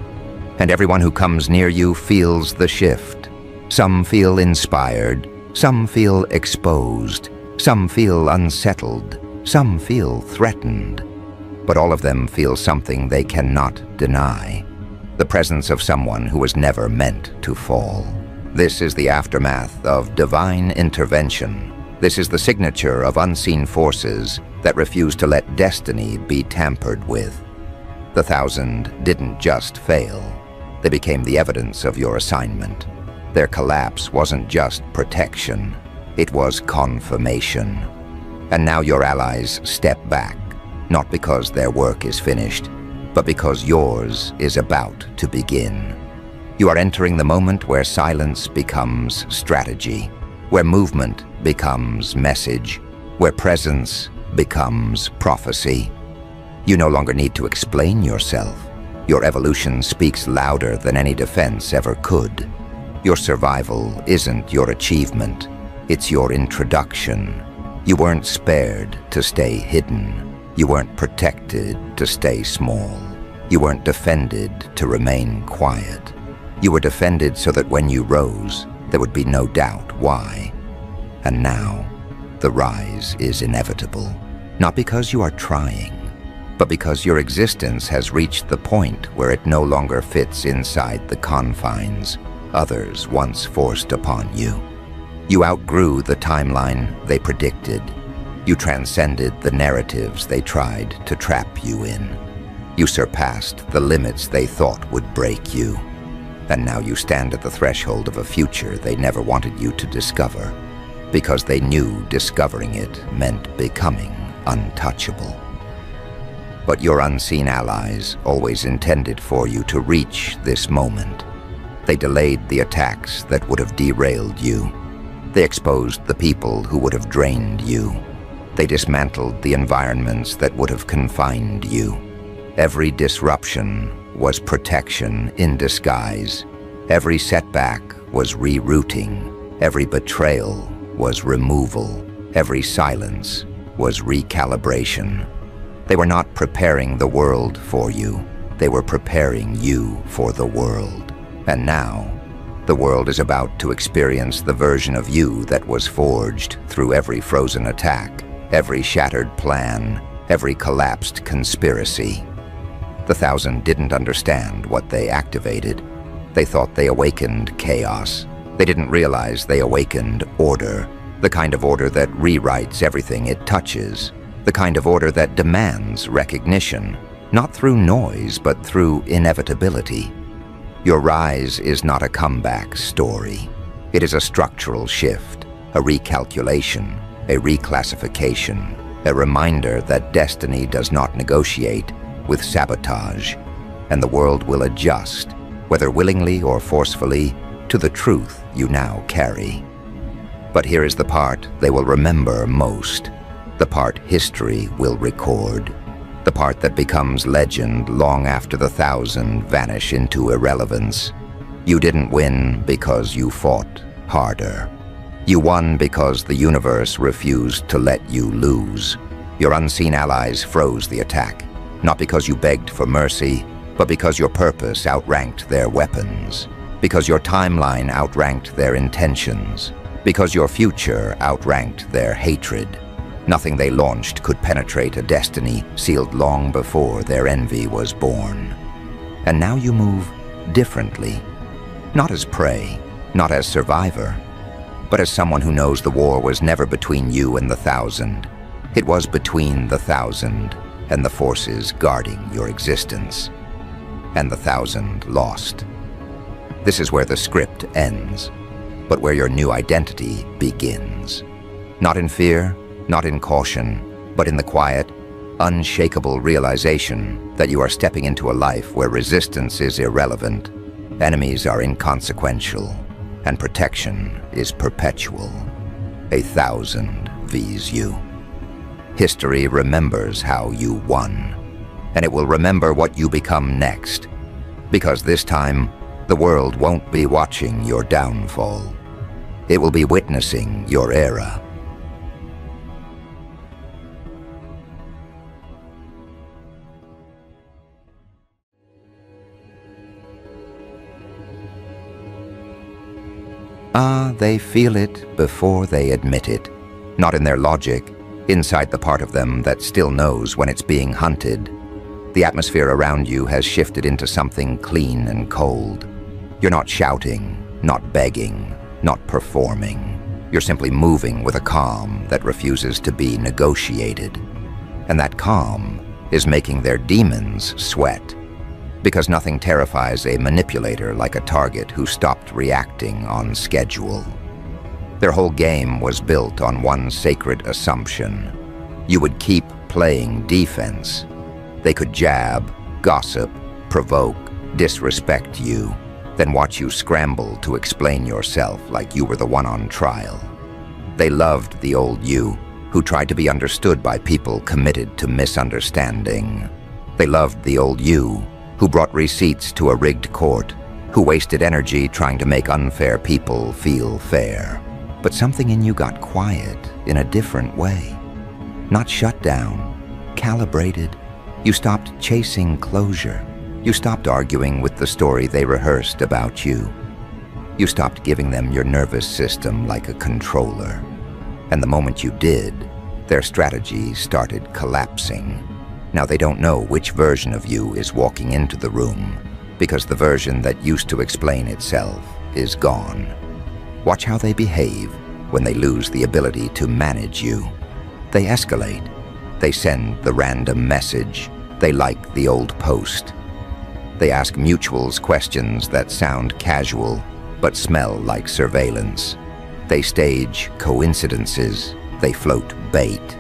And everyone who comes near you feels the shift. Some feel inspired, some feel exposed, some feel unsettled, some feel threatened. But all of them feel something they cannot deny. The presence of someone who was never meant to fall. This is the aftermath of divine intervention. This is the signature of unseen forces that refuse to let destiny be tampered with. The 1,000 didn't just fail. They became the evidence of your assignment. Their collapse wasn't just protection, it was confirmation. And now your allies step back, not because their work is finished, but because yours is about to begin. You are entering the moment where silence becomes strategy, where movement becomes message, where presence becomes prophecy. You no longer need to explain yourself. Your evolution speaks louder than any defense ever could. Your survival isn't your achievement, it's your introduction. You weren't spared to stay hidden. You weren't protected to stay small. You weren't defended to remain quiet. You were defended so that when you rose, there would be no doubt why. And now, the rise is inevitable. Not because you are trying, but because your existence has reached the point where it no longer fits inside the confines others once forced upon you. You outgrew the timeline they predicted. You transcended the narratives they tried to trap you in. You surpassed the limits they thought would break you. And now you stand at the threshold of a future they never wanted you to discover, because they knew discovering it meant becoming untouchable. But your unseen allies always intended for you to reach this moment. They delayed the attacks that would have derailed you. They exposed the people who would have drained you. They dismantled the environments that would have confined you. Every disruption was protection in disguise. Every setback was rerouting. Every betrayal was removal. Every silence was recalibration. They were not preparing the world for you. They were preparing you for the world. And now, the world is about to experience the version of you that was forged through every frozen attack, every shattered plan, every collapsed conspiracy. The 1,000 didn't understand what they activated. They thought they awakened chaos. They didn't realize they awakened order, the kind of order that rewrites everything it touches, the kind of order that demands recognition, not through noise, but through inevitability. Your rise is not a comeback story. It is a structural shift, a recalculation, a reclassification, a reminder that destiny does not negotiate with sabotage, and the world will adjust, whether willingly or forcefully, to the truth you now carry. But here is the part they will remember most, the part history will record, the part that becomes legend long after the 1,000 vanish into irrelevance. You didn't win because you fought harder. You won because the universe refused to let you lose. Your unseen allies froze the attack, not because you begged for mercy, but because your purpose outranked their weapons, because your timeline outranked their intentions, because your future outranked their hatred. Nothing they launched could penetrate a destiny sealed long before their envy was born. And now you move differently, not as prey, not as survivor, but as someone who knows the war was never between you and the 1,000. It was between the 1,000 and the forces guarding your existence. And the 1,000 lost. This is where the script ends, but where your new identity begins. Not in fear, not in caution, but in the quiet, unshakable realization that you are stepping into a life where resistance is irrelevant, enemies are inconsequential, and protection is perpetual. 1,000 vs you. History remembers how you won, and it will remember what you become next, because this time, the world won't be watching your downfall. It will be witnessing your era. They feel it before they admit it. Not in their logic, inside the part of them that still knows when it's being hunted. The atmosphere around you has shifted into something clean and cold. You're not shouting, not begging, not performing. You're simply moving with a calm that refuses to be negotiated. And that calm is making their demons sweat. Because nothing terrifies a manipulator like a target who stopped reacting on schedule. Their whole game was built on one sacred assumption. You would keep playing defense. They could jab, gossip, provoke, disrespect you, then watch you scramble to explain yourself like you were the one on trial. They loved the old you, who tried to be understood by people committed to misunderstanding. They loved the old you, who brought receipts to a rigged court, who wasted energy trying to make unfair people feel fair. But something in you got quiet in a different way. Not shut down, calibrated. You stopped chasing closure. You stopped arguing with the story they rehearsed about you. You stopped giving them your nervous system like a controller. And the moment you did, their strategies started collapsing. Now they don't know which version of you is walking into the room, because the version that used to explain itself is gone. Watch how they behave when they lose the ability to manage you. They escalate. They send the random message. They like the old post. They ask mutuals questions that sound casual but smell like surveillance. They stage coincidences. They float bait.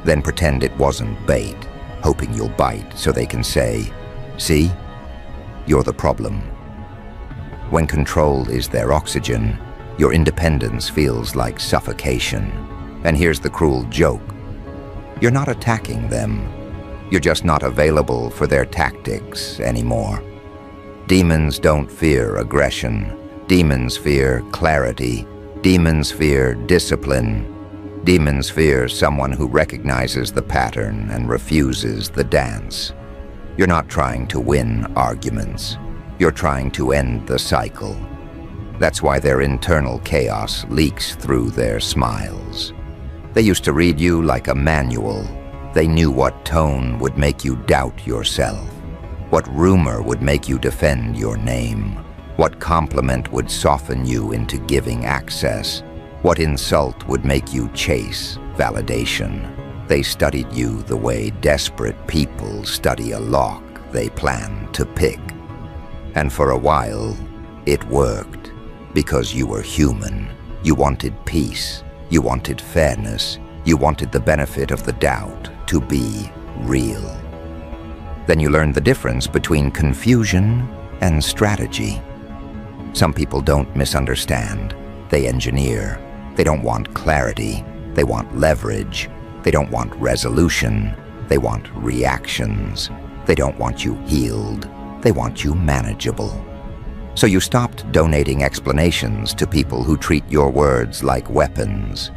Then pretend it wasn't bait, hoping you'll bite so they can say, "See? You're the problem." When control is their oxygen, your independence feels like suffocation. And here's the cruel joke. You're not attacking them. You're just not available for their tactics anymore. Demons don't fear aggression. Demons fear clarity. Demons fear discipline. Demons fear someone who recognizes the pattern and refuses the dance. You're not trying to win arguments. You're trying to end the cycle. That's why their internal chaos leaks through their smiles. They used to read you like a manual. They knew what tone would make you doubt yourself, what rumor would make you defend your name, what compliment would soften you into giving access, what insult would make you chase validation. They studied you the way desperate people study a lock they plan to pick. And for a while, it worked, because you were human. You wanted peace. You wanted fairness. You wanted the benefit of the doubt to be real. Then you learned the difference between confusion and strategy. Some people don't misunderstand. They engineer. They don't want clarity. They want leverage. They don't want resolution. They want reactions. They don't want you healed. They want you manageable. So you stopped donating explanations to people who treat your words like weapons.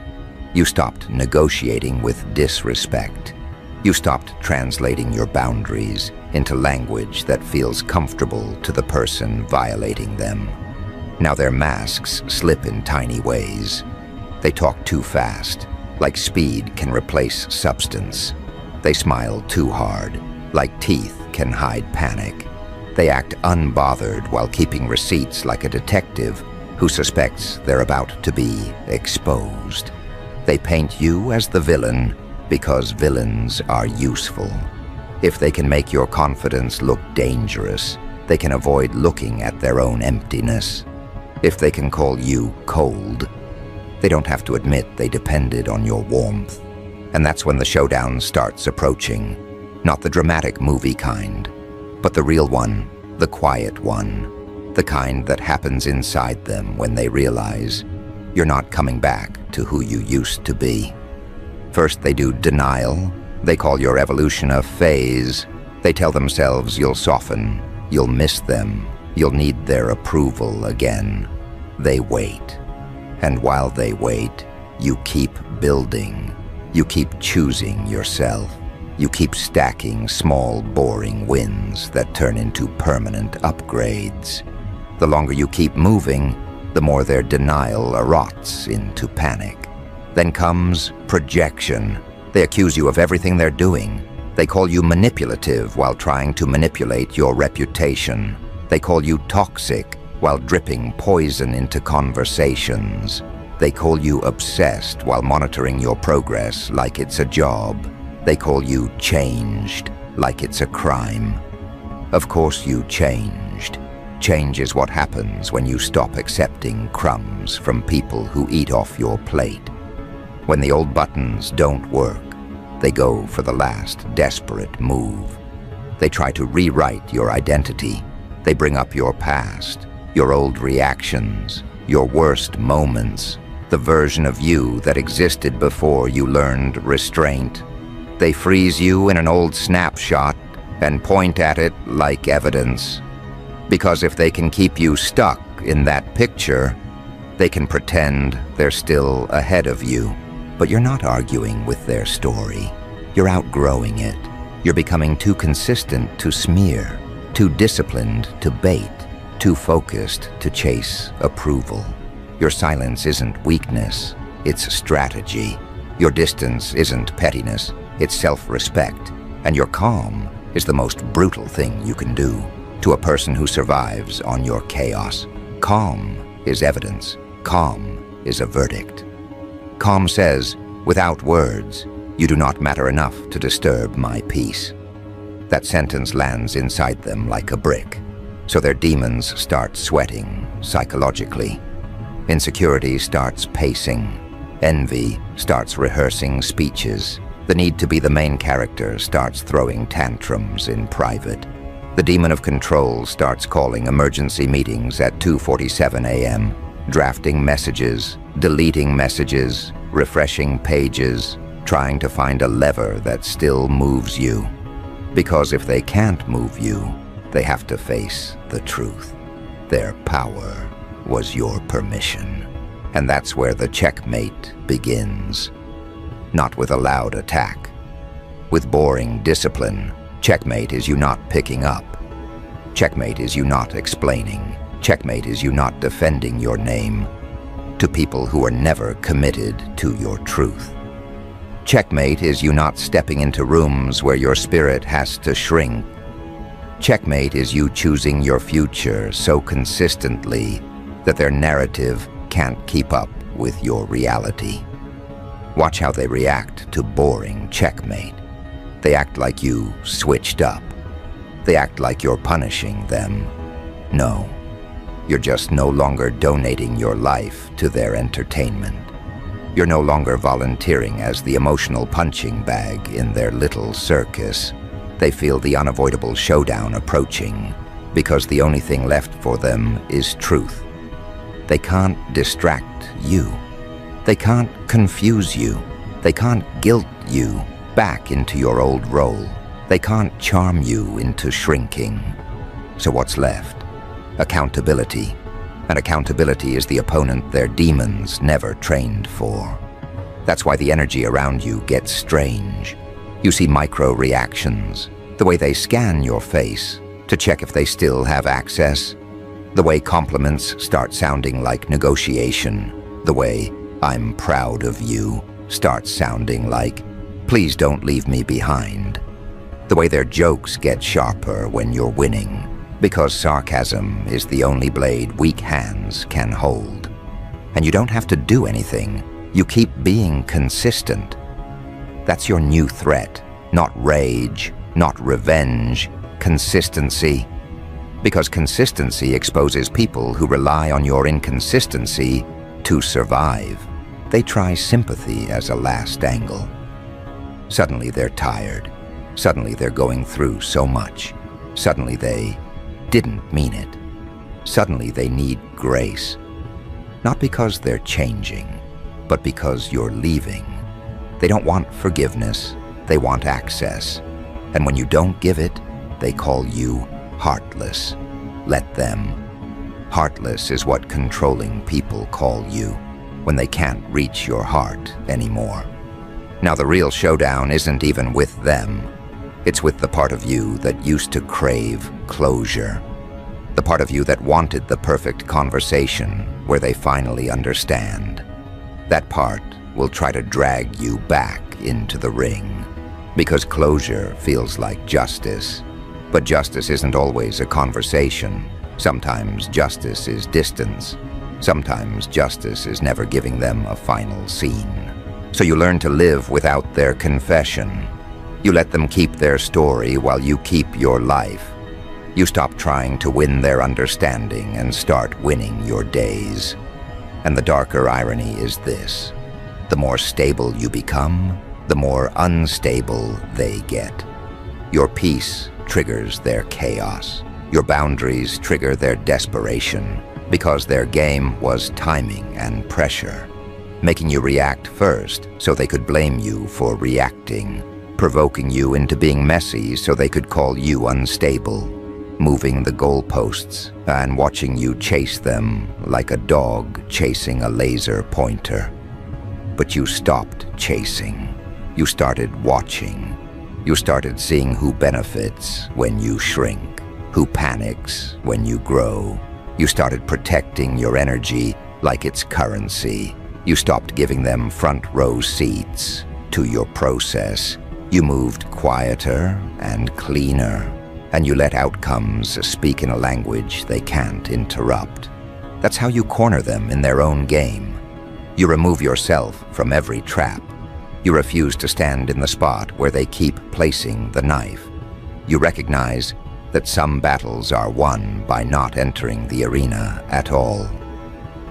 You stopped negotiating with disrespect. You stopped translating your boundaries into language that feels comfortable to the person violating them. Now their masks slip in tiny ways. They talk too fast, like speed can replace substance. They smile too hard, like teeth can hide panic. They act unbothered while keeping receipts like a detective who suspects they're about to be exposed. They paint you as the villain because villains are useful. If they can make your confidence look dangerous, they can avoid looking at their own emptiness. If they can call you cold, they don't have to admit they depended on your warmth. And that's when the showdown starts approaching. Not the dramatic movie kind, but the real one, the quiet one, the kind that happens inside them when they realize you're not coming back to who you used to be. First they do denial. They call your evolution a phase. They tell themselves you'll soften, you'll miss them, you'll need their approval again. They wait. And while they wait, you keep building. You keep choosing yourself. You keep stacking small, boring wins that turn into permanent upgrades. The longer you keep moving, the more their denial erots into panic. Then comes projection. They accuse you of everything they're doing. They call you manipulative while trying to manipulate your reputation. They call you toxic while dripping poison into conversations. They call you obsessed while monitoring your progress like it's a job. They call you changed like it's a crime. Of course you changed. Change is what happens when you stop accepting crumbs from people who eat off your plate. When the old buttons don't work, they go for the last desperate move. They try to rewrite your identity. They bring up your past, your old reactions, your worst moments, the version of you that existed before you learned restraint. They freeze you in an old snapshot and point at it like evidence. Because if they can keep you stuck in that picture, they can pretend they're still ahead of you. But you're not arguing with their story. You're outgrowing it. You're becoming too consistent to smear, too disciplined to bait, too focused to chase approval. Your silence isn't weakness, it's strategy. Your distance isn't pettiness, it's self-respect. And your calm is the most brutal thing you can do to a person who survives on your chaos. Calm is evidence. Calm is a verdict. Calm says, without words, you do not matter enough to disturb my peace. That sentence lands inside them like a brick, so their demons start sweating psychologically. Insecurity starts pacing. Envy starts rehearsing speeches. The need to be the main character starts throwing tantrums in private. The demon of control starts calling emergency meetings at 2:47 a.m., drafting messages, deleting messages, refreshing pages, trying to find a lever that still moves you. Because if they can't move you, they have to face the truth. Their power was your permission. And that's where the checkmate begins. Not with a loud attack. With boring discipline. Checkmate is you not picking up. Checkmate is you not explaining. Checkmate is you not defending your name to people who are never committed to your truth. Checkmate is you not stepping into rooms where your spirit has to shrink. Checkmate is you choosing your future so consistently that their narrative can't keep up with your reality. Watch how they react to boring checkmate. They act like you switched up. They act like you're punishing them. No, you're just no longer donating your life to their entertainment. You're no longer volunteering as the emotional punching bag in their little circus. They feel the unavoidable showdown approaching because the only thing left for them is truth. They can't distract you. They can't confuse you. They can't guilt you back into your old role. They can't charm you into shrinking. So what's left? Accountability. And accountability is the opponent their demons never trained for. That's why the energy around you gets strange. You see micro-reactions, the way they scan your face to check if they still have access, the way compliments start sounding like negotiation, the way "I'm proud of you" starts sounding like "please don't leave me behind," the way their jokes get sharper when you're winning, because sarcasm is the only blade weak hands can hold. And you don't have to do anything. You keep being consistent. That's your new threat. Not rage, not revenge, consistency. Because consistency exposes people who rely on your inconsistency to survive. They try sympathy as a last angle. Suddenly they're tired. Suddenly they're going through so much. Suddenly they didn't mean it. Suddenly they need grace. Not because they're changing, but because you're leaving. They don't want forgiveness, they want access. And when you don't give it, they call you heartless. Let them. Heartless is what controlling people call you when they can't reach your heart anymore. Now the real showdown isn't even with them. It's with the part of you that used to crave closure. The part of you that wanted the perfect conversation where they finally understand. That part will try to drag you back into the ring. Because closure feels like justice. But justice isn't always a conversation. Sometimes justice is distance. Sometimes justice is never giving them a final scene. So you learn to live without their confession. You let them keep their story while you keep your life. You stop trying to win their understanding and start winning your days. And the darker irony is this. The more stable you become, the more unstable they get. Your peace triggers their chaos. Your boundaries trigger their desperation, because their game was timing and pressure, making you react first so they could blame you for reacting, provoking you into being messy so they could call you unstable, moving the goalposts and watching you chase them like a dog chasing a laser pointer. But you stopped chasing. You started watching. You started seeing who benefits when you shrink, who panics when you grow. You started protecting your energy like it's currency. You stopped giving them front row seats to your process. You moved quieter and cleaner, and you let outcomes speak in a language they can't interrupt. That's how you corner them in their own game. You remove yourself from every trap. You refuse to stand in the spot where they keep placing the knife. You recognize that some battles are won by not entering the arena at all.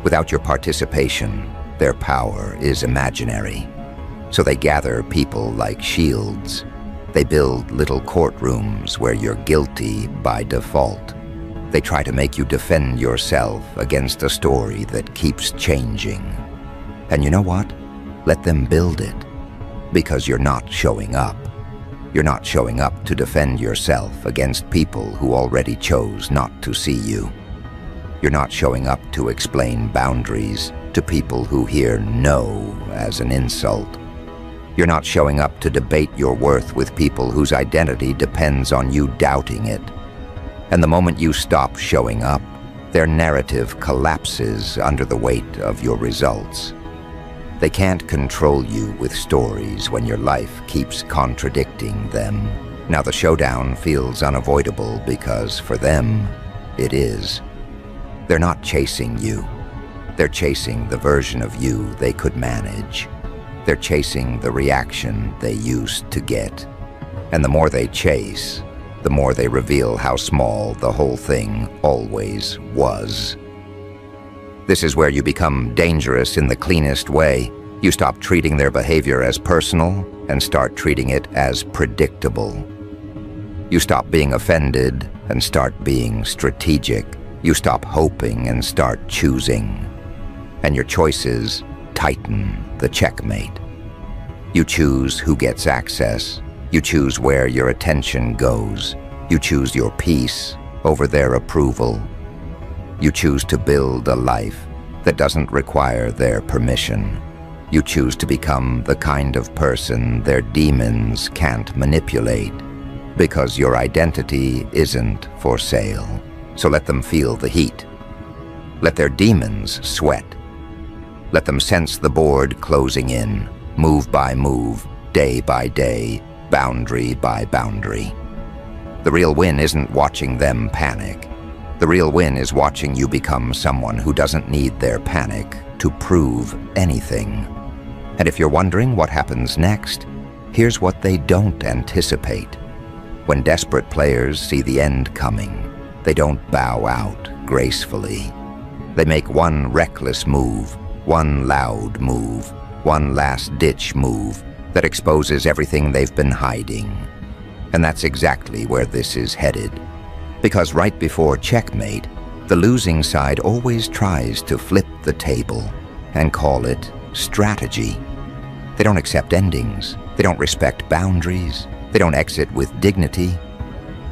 Without your participation, their power is imaginary. So they gather people like shields. They build little courtrooms where you're guilty by default. They try to make you defend yourself against a story that keeps changing. And you know what? Let them build it. Because you're not showing up. You're not showing up to defend yourself against people who already chose not to see you. You're not showing up to explain boundaries to people who hear no as an insult. You're not showing up to debate your worth with people whose identity depends on you doubting it. And the moment you stop showing up, their narrative collapses under the weight of your results. They can't control you with stories when your life keeps contradicting them. Now the showdown feels unavoidable because for them, it is. They're not chasing you. They're chasing the version of you they could manage. They're chasing the reaction they used to get. And the more they chase, the more they reveal how small the whole thing always was. This is where you become dangerous in the cleanest way. You stop treating their behavior as personal and start treating it as predictable. You stop being offended and start being strategic. You stop hoping and start choosing. And your choices tighten the checkmate. You choose who gets access. You choose where your attention goes. You choose your peace over their approval. You choose to build a life that doesn't require their permission. You choose to become the kind of person their demons can't manipulate, because your identity isn't for sale. So let them feel the heat. Let their demons sweat. Let them sense the board closing in, move by move, day by day, boundary by boundary. The real win isn't watching them panic. The real win is watching you become someone who doesn't need their panic to prove anything. And if you're wondering what happens next, here's what they don't anticipate. When desperate players see the end coming, they don't bow out gracefully. They make one reckless move, one loud move, one last-ditch move that exposes everything they've been hiding. And that's exactly where this is headed. Because right before checkmate, the losing side always tries to flip the table and call it strategy. They don't accept endings. They don't respect boundaries. They don't exit with dignity.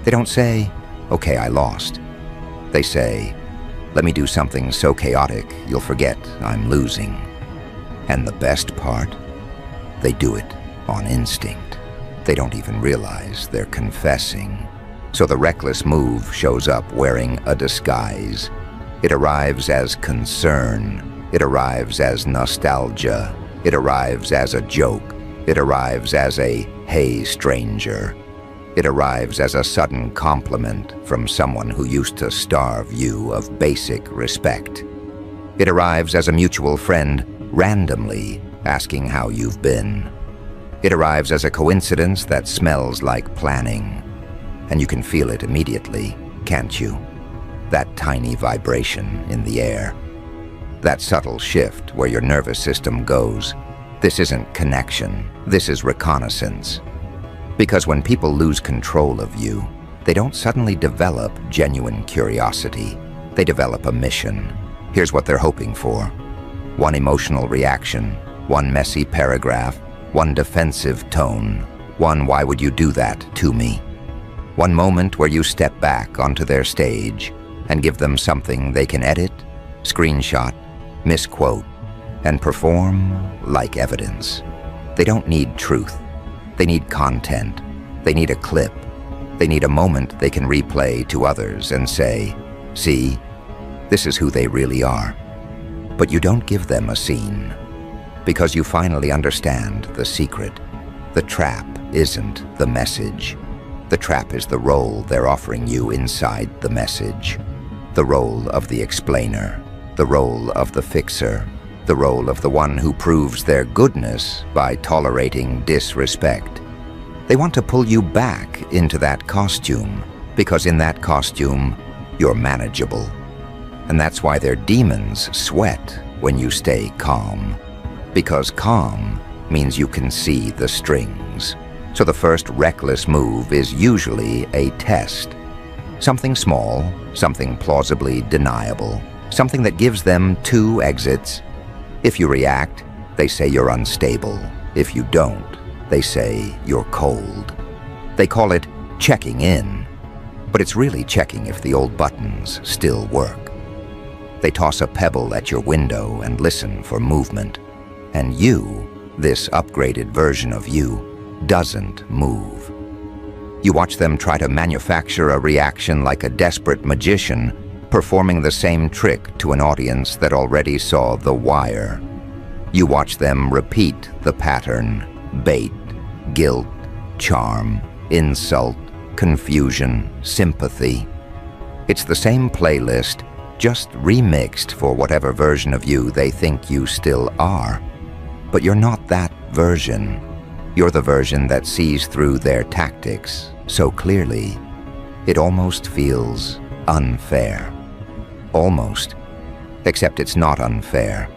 They don't say, okay, I lost. They say, let me do something so chaotic you'll forget I'm losing. And the best part, they do it on instinct. They don't even realize they're confessing. So the reckless move shows up wearing a disguise. It arrives as concern. It arrives as nostalgia. It arrives as a joke. It arrives as a, hey, stranger. It arrives as a sudden compliment from someone who used to starve you of basic respect. It arrives as a mutual friend randomly asking how you've been. It arrives as a coincidence that smells like planning. And you can feel it immediately, can't you? That tiny vibration in the air. That subtle shift where your nervous system goes, this isn't connection, this is reconnaissance. Because when people lose control of you, they don't suddenly develop genuine curiosity. They develop a mission. Here's what they're hoping for. One emotional reaction, one messy paragraph, one defensive tone, one why would you do that to me? One moment where you step back onto their stage and give them something they can edit, screenshot, misquote, and perform like evidence. They don't need truth. They need content. They need a clip. They need a moment they can replay to others and say, "See, this is who they really are." But you don't give them a scene, because you finally understand the secret. The trap isn't the message. The trap is the role they're offering you inside the message. The role of the explainer, the role of the fixer, the role of the one who proves their goodness by tolerating disrespect. They want to pull you back into that costume, because in that costume, you're manageable. And that's why their demons sweat when you stay calm. Because calm means you can see the strings. So the first reckless move is usually a test. Something small, something plausibly deniable, something that gives them two exits. If you react, they say you're unstable. If you don't, they say you're cold. They call it checking in, but it's really checking if the old buttons still work. They toss a pebble at your window and listen for movement. And you, this upgraded version of you, doesn't move. You watch them try to manufacture a reaction like a desperate magician, performing the same trick to an audience that already saw The Wire. You watch them repeat the pattern: bait, guilt, charm, insult, confusion, sympathy. It's the same playlist, just remixed for whatever version of you they think you still are. But you're not that version. You're the version that sees through their tactics so clearly, it almost feels unfair. Almost. Except it's not unfair.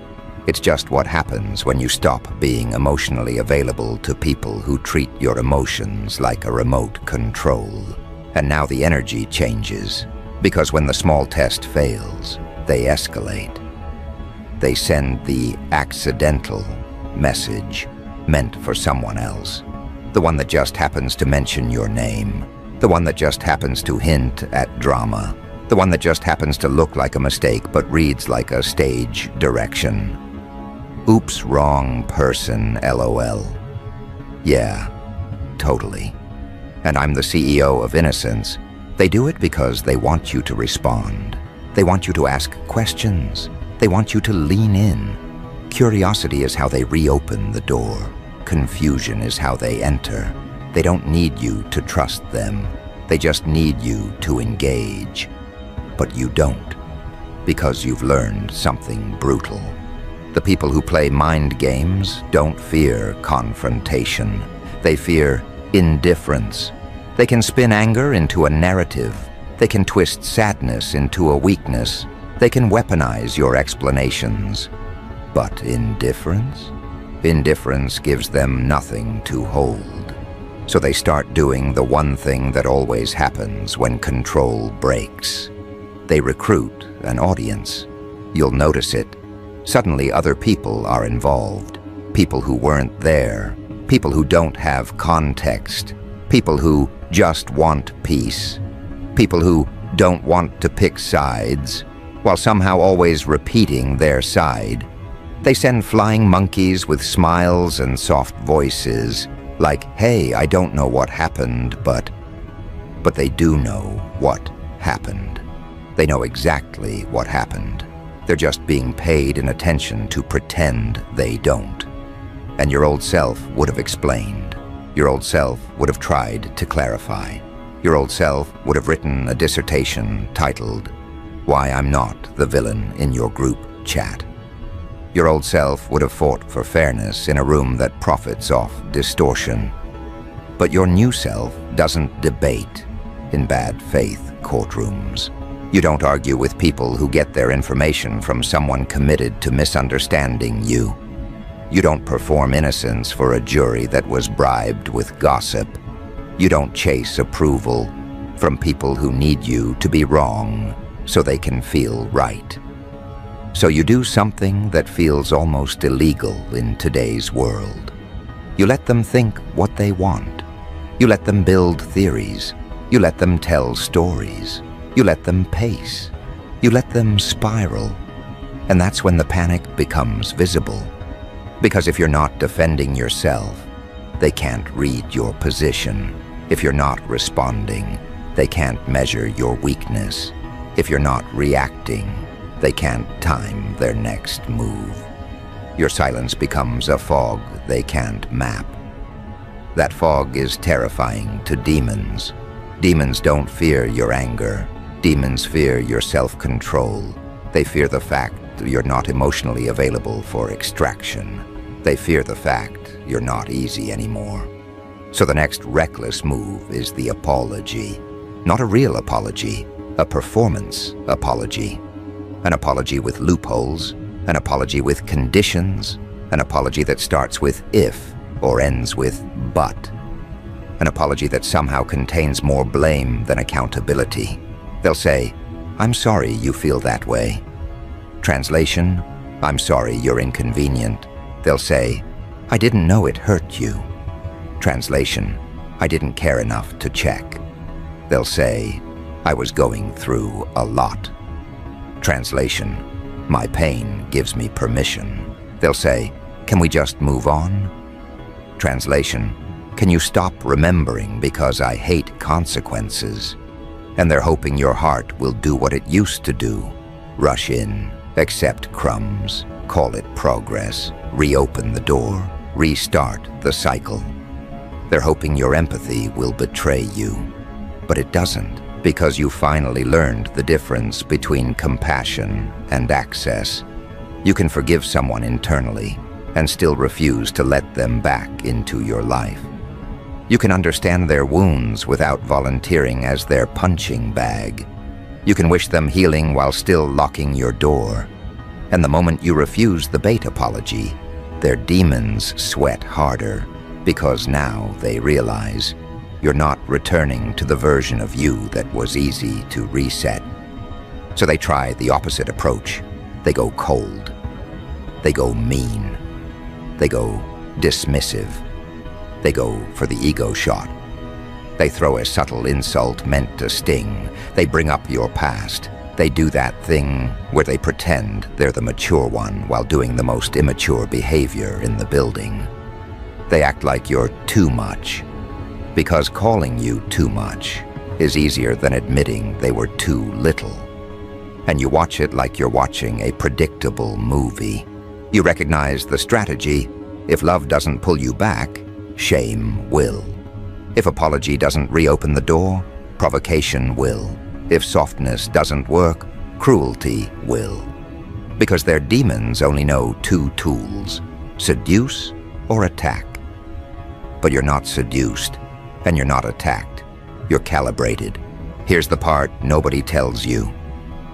It's just what happens when you stop being emotionally available to people who treat your emotions like a remote control. And now the energy changes, because when the small test fails, they escalate. They send the accidental message meant for someone else. The one that just happens to mention your name. The one that just happens to hint at drama. The one that just happens to look like a mistake but reads like a stage direction. Oops, wrong person, LOL. Yeah, totally. And I'm the CEO of Innocence. They do it because they want you to respond. They want you to ask questions. They want you to lean in. Curiosity is how they reopen the door. Confusion is how they enter. They don't need you to trust them. They just need you to engage. But you don't, because you've learned something brutal. The people who play mind games don't fear confrontation. They fear indifference. They can spin anger into a narrative. They can twist sadness into a weakness. They can weaponize your explanations. But indifference? Indifference gives them nothing to hold. So they start doing the one thing that always happens when control breaks. They recruit an audience. You'll notice it. Suddenly other people are involved. People who weren't there. People who don't have context. People who just want peace. People who don't want to pick sides, while somehow always repeating their side. They send flying monkeys with smiles and soft voices, like, "Hey, I don't know what happened, but they do know what happened. They know exactly what happened. They're just being paid in attention to pretend they don't." And your old self would have explained. Your old self would have tried to clarify. Your old self would have written a dissertation titled, "Why I'm Not the Villain in Your Group Chat." Your old self would have fought for fairness in a room that profits off distortion. But your new self doesn't debate in bad faith courtrooms. You don't argue with people who get their information from someone committed to misunderstanding you. You don't perform innocence for a jury that was bribed with gossip. You don't chase approval from people who need you to be wrong so they can feel right. So you do something that feels almost illegal in today's world. You let them think what they want. You let them build theories. You let them tell stories. You let them pace. You let them spiral. And that's when the panic becomes visible. Because if you're not defending yourself, they can't read your position. If you're not responding, they can't measure your weakness. If you're not reacting, they can't time their next move. Your silence becomes a fog they can't map. That fog is terrifying to demons. Demons don't fear your anger. Demons fear your self-control. They fear the fact you're not emotionally available for extraction. They fear the fact you're not easy anymore. So the next reckless move is the apology. Not a real apology, a performance apology. An apology with loopholes, an apology with conditions, an apology that starts with if or ends with but. An apology that somehow contains more blame than accountability. They'll say, "I'm sorry you feel that way." Translation, "I'm sorry you're inconvenient." They'll say, "I didn't know it hurt you." Translation, "I didn't care enough to check." They'll say, "I was going through a lot." Translation, "My pain gives me permission." They'll say, "Can we just move on?" Translation, "Can you stop remembering because I hate consequences?" And they're hoping your heart will do what it used to do. Rush in, accept crumbs, call it progress, reopen the door, restart the cycle. They're hoping your empathy will betray you. But it doesn't, because you finally learned the difference between compassion and access. You can forgive someone internally and still refuse to let them back into your life. You can understand their wounds without volunteering as their punching bag. You can wish them healing while still locking your door. And the moment you refuse the bait apology, their demons sweat harder, because now they realize you're not returning to the version of you that was easy to reset. So they try the opposite approach. They go cold. They go mean. They go dismissive. They go for the ego shot. They throw a subtle insult meant to sting. They bring up your past. They do that thing where they pretend they're the mature one while doing the most immature behavior in the building. They act like you're too much, because calling you too much is easier than admitting they were too little. And you watch it like you're watching a predictable movie. You recognize the strategy. If love doesn't pull you back, shame will. If apology doesn't reopen the door, provocation will. If softness doesn't work, cruelty will. Because their demons only know two tools: seduce or attack. But you're not seduced, and you're not attacked. You're calibrated. Here's the part nobody tells you.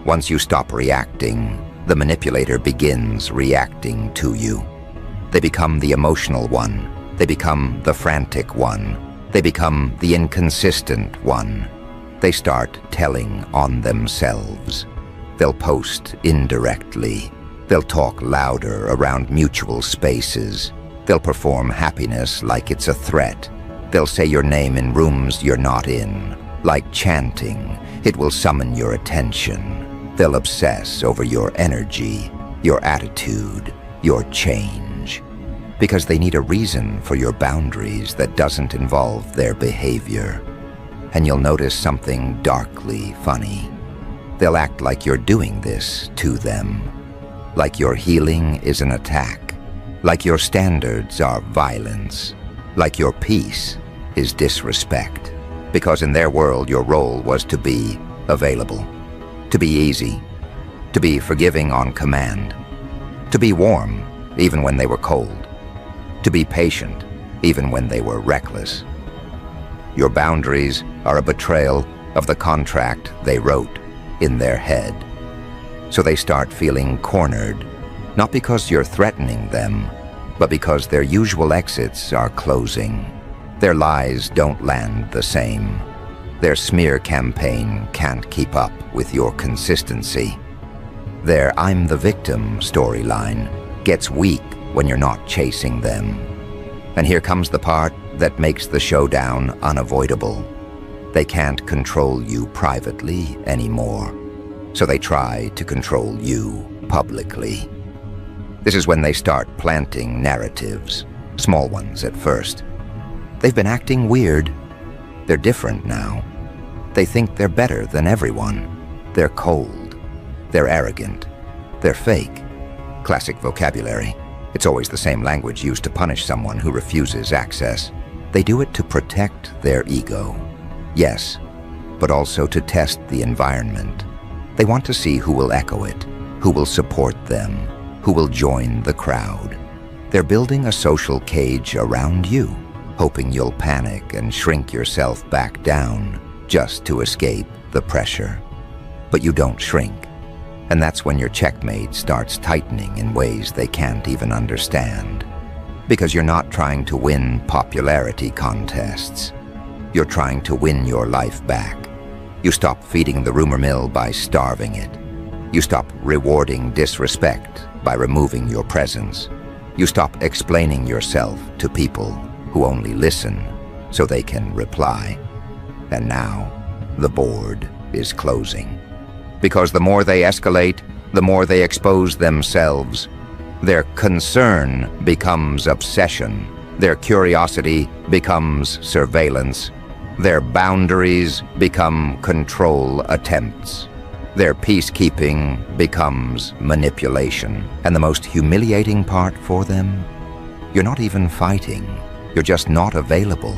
Once you stop reacting, the manipulator begins reacting to you. They become the emotional one. They become the frantic one. They become the inconsistent one. They start telling on themselves. They'll post indirectly. They'll talk louder around mutual spaces. They'll perform happiness like it's a threat. They'll say your name in rooms you're not in. Like chanting, it will summon your attention. They'll obsess over your energy, your attitude, your change. Because they need a reason for your boundaries that doesn't involve their behavior. And you'll notice something darkly funny. They'll act like you're doing this to them. Like your healing is an attack. Like your standards are violence. Like your peace is disrespect. Because in their world, your role was to be available. To be easy. To be forgiving on command. To be warm, even when they were cold. To be patient, even when they were reckless. Your boundaries are a betrayal of the contract they wrote in their head. So they start feeling cornered, not because you're threatening them, but because their usual exits are closing. Their lies don't land the same. Their smear campaign can't keep up with your consistency. Their "I'm the victim" storyline gets weak when you're not chasing them. And here comes the part that makes the showdown unavoidable. They can't control you privately anymore, so they try to control you publicly. This is when they start planting narratives, small ones at first. They've been acting weird. They're different now. They think they're better than everyone. They're cold. They're arrogant. They're fake. Classic vocabulary. It's always the same language used to punish someone who refuses access. They do it to protect their ego. Yes, but also to test the environment. They want to see who will echo it, who will support them, who will join the crowd. They're building a social cage around you, hoping you'll panic and shrink yourself back down just to escape the pressure. But you don't shrink, and that's when your checkmate starts tightening in ways they can't even understand. Because you're not trying to win popularity contests. You're trying to win your life back. You stop feeding the rumor mill by starving it. You stop rewarding disrespect by removing your presence. You stop explaining yourself to people who only listen so they can reply. And now, the board is closing. Because the more they escalate, the more they expose themselves. Their concern becomes obsession. Their curiosity becomes surveillance. Their boundaries become control attempts. Their peacekeeping becomes manipulation. And the most humiliating part for them? You're not even fighting. You're just not available.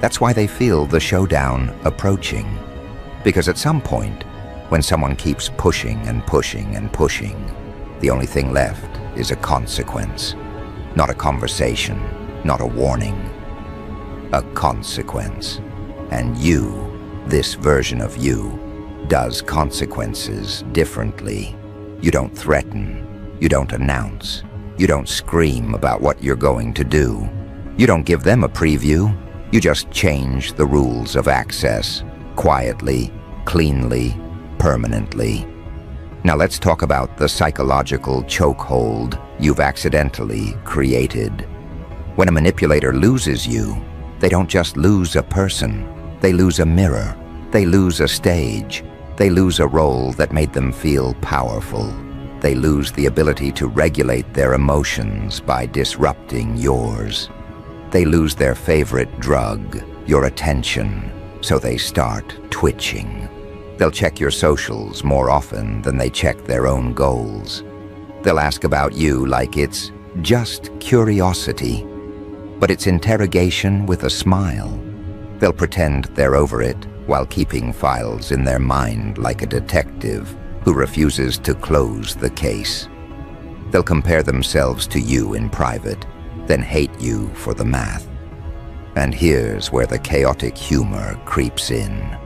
That's why they feel the showdown approaching. Because at some point, when someone keeps pushing and pushing and pushing, the only thing left is a consequence. Not a conversation, not a warning. A consequence. And you, this version of you, does consequences differently. You don't threaten. You don't announce. You don't scream about what you're going to do. You don't give them a preview. You just change the rules of access, quietly, cleanly, permanently. Now let's talk about the psychological chokehold you've accidentally created. When a manipulator loses you, they don't just lose a person. They lose a mirror. They lose a stage. They lose a role that made them feel powerful. They lose the ability to regulate their emotions by disrupting yours. They lose their favorite drug, your attention, so they start twitching. They'll check your socials more often than they check their own goals. They'll ask about you like it's just curiosity, but it's interrogation with a smile. They'll pretend they're over it while keeping files in their mind like a detective who refuses to close the case. They'll compare themselves to you in private, then hate you for the math. And here's where the chaotic humor creeps in.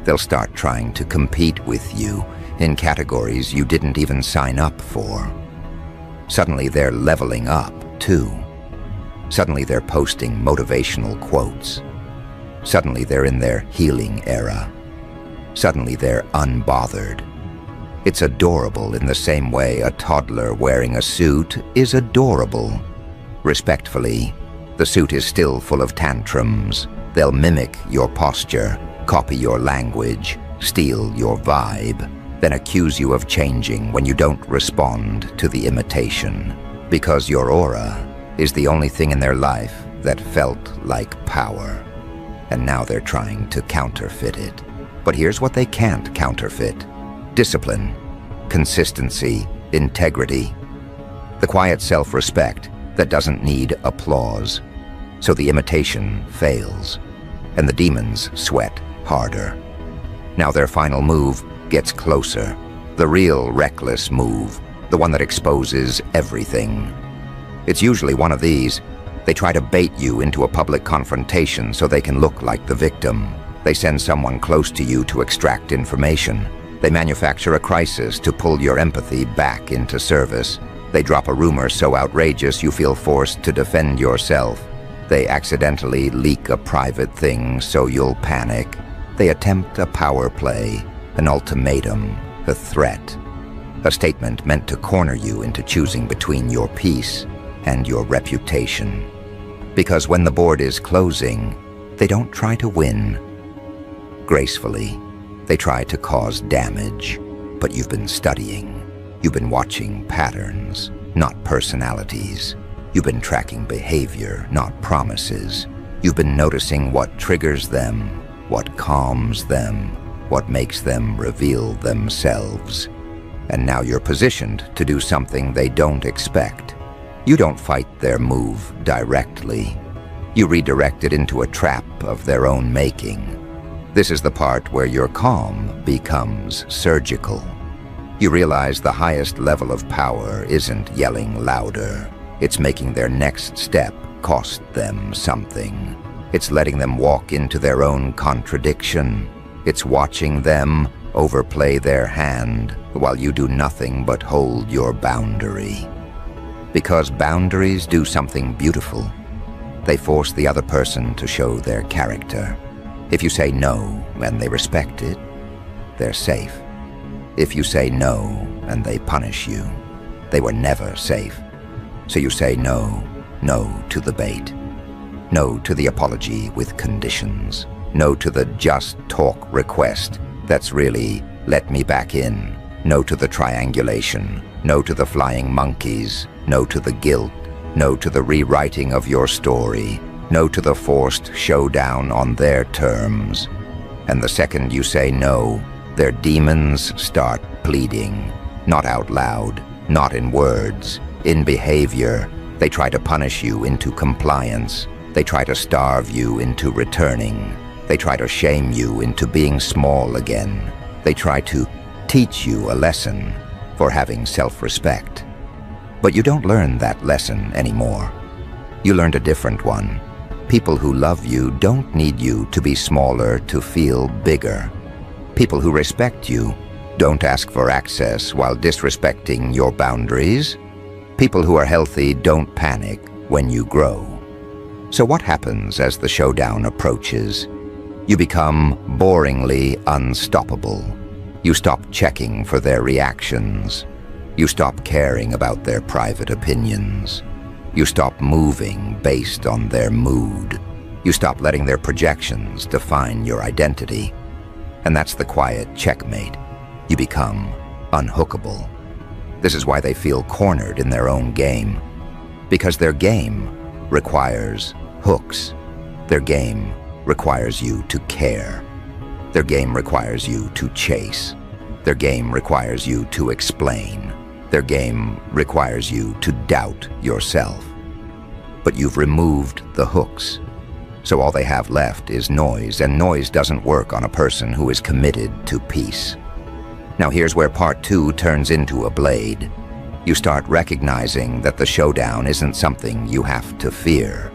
They'll start trying to compete with you in categories you didn't even sign up for. Suddenly they're leveling up, too. Suddenly they're posting motivational quotes. Suddenly they're in their healing era. Suddenly they're unbothered. It's adorable in the same way a toddler wearing a suit is adorable. Respectfully, the suit is still full of tantrums. They'll mimic your posture, copy your language, steal your vibe, then accuse you of changing when you don't respond to the imitation. Because your aura is the only thing in their life that felt like power. And now they're trying to counterfeit it. But here's what they can't counterfeit: discipline, consistency, integrity. The quiet self-respect that doesn't need applause. So the imitation fails, and the demons sweat harder. Now their final move gets closer. The real reckless move, the one that exposes everything. It's usually one of these. They try to bait you into a public confrontation so they can look like the victim. They send someone close to you to extract information. They manufacture a crisis to pull your empathy back into service. They drop a rumor so outrageous you feel forced to defend yourself. They accidentally leak a private thing so you'll panic. They attempt a power play, an ultimatum, a threat. A statement meant to corner you into choosing between your peace and your reputation. Because when the board is closing, they don't try to win gracefully. They try to cause damage. But you've been studying. You've been watching patterns, not personalities. You've been tracking behavior, not promises. You've been noticing what triggers them, what calms them, what makes them reveal themselves. And now you're positioned to do something they don't expect. You don't fight their move directly. You redirect it into a trap of their own making. This is the part where your calm becomes surgical. You realize the highest level of power isn't yelling louder. It's making their next step cost them something. It's letting them walk into their own contradiction. It's watching them overplay their hand while you do nothing but hold your boundary. Because boundaries do something beautiful. They force the other person to show their character. If you say no and they respect it, they're safe. If you say no and they punish you, they were never safe. So you say no to the bait. No to the apology with conditions. No to the just talk request that's really let me back in. No to the triangulation. No to the flying monkeys. No to the guilt. No to the rewriting of your story. No to the forced showdown on their terms. And the second you say no, their demons start pleading. Not out loud, not in words, in behavior. They try to punish you into compliance. They try to starve you into returning. They try to shame you into being small again. They try to teach you a lesson for having self-respect. But you don't learn that lesson anymore. You learned a different one. People who love you don't need you to be smaller to feel bigger. People who respect you don't ask for access while disrespecting your boundaries. People who are healthy don't panic when you grow. So what happens as the showdown approaches? You become boringly unstoppable. You stop checking for their reactions. You stop caring about their private opinions. You stop moving based on their mood. You stop letting their projections define your identity. And that's the quiet checkmate. You become unhookable. This is why they feel cornered in their own game. Because their game requires hooks. Their game requires you to care. Their game requires you to chase. Their game requires you to explain. Their game requires you to doubt yourself. But you've removed the hooks. So all they have left is noise, and noise doesn't work on a person who is committed to peace. Now here's where part 2 turns into a blade. You start recognizing that the showdown isn't something you have to fear.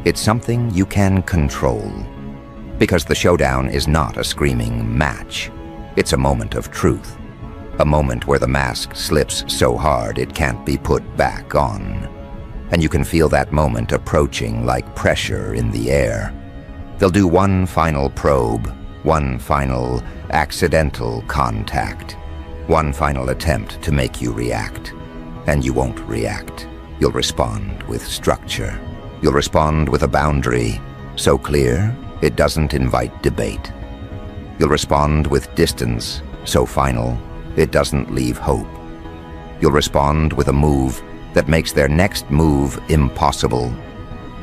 It's something you can control. Because the showdown is not a screaming match. It's a moment of truth. A moment where the mask slips so hard it can't be put back on. And you can feel that moment approaching like pressure in the air. They'll do one final probe, one final accidental contact, one final attempt to make you react. And you won't react. You'll respond with structure. You'll respond with a boundary so clear it doesn't invite debate. You'll respond with distance so final it doesn't leave hope. You'll respond with a move that makes their next move impossible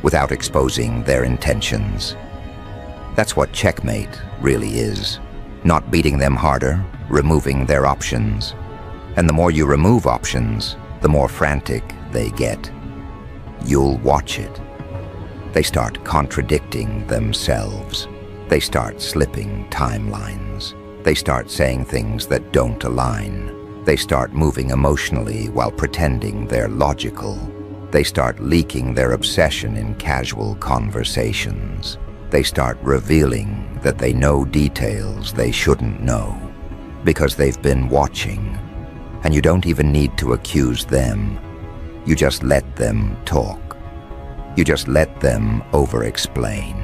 without exposing their intentions. That's what checkmate really is. Not beating them harder, removing their options. And the more you remove options, the more frantic they get. You'll watch it. They start contradicting themselves. They start slipping timelines. They start saying things that don't align. They start moving emotionally while pretending they're logical. They start leaking their obsession in casual conversations. They start revealing that they know details they shouldn't know because they've been watching. And you don't even need to accuse them. You just let them talk. You just let them over-explain.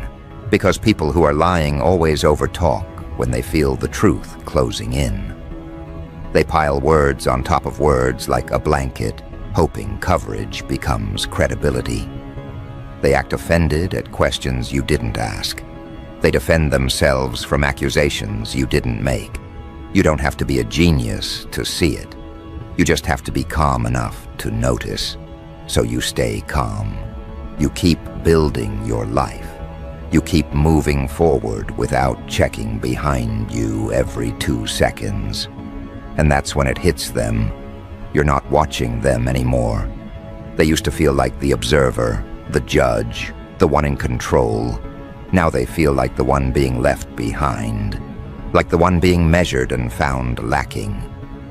Because people who are lying always over-talk when they feel the truth closing in. They pile words on top of words like a blanket, hoping coverage becomes credibility. They act offended at questions you didn't ask. They defend themselves from accusations you didn't make. You don't have to be a genius to see it. You just have to be calm enough to notice. So you stay calm. You keep building your life. You keep moving forward without checking behind you every 2 seconds. And that's when it hits them. You're not watching them anymore. They used to feel like the observer, the judge, the one in control. Now they feel like the one being left behind, like the one being measured and found lacking.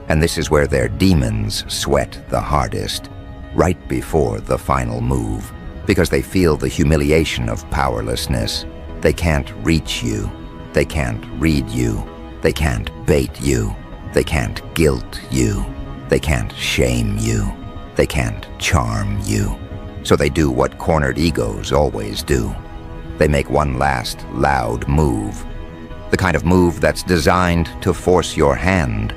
And this is where their demons sweat the hardest, right before the final move, because they feel the humiliation of powerlessness. They can't reach you. They can't read you. They can't bait you. They can't guilt you. They can't shame you. They can't charm you. So they do what cornered egos always do. They make one last loud move. The kind of move that's designed to force your hand.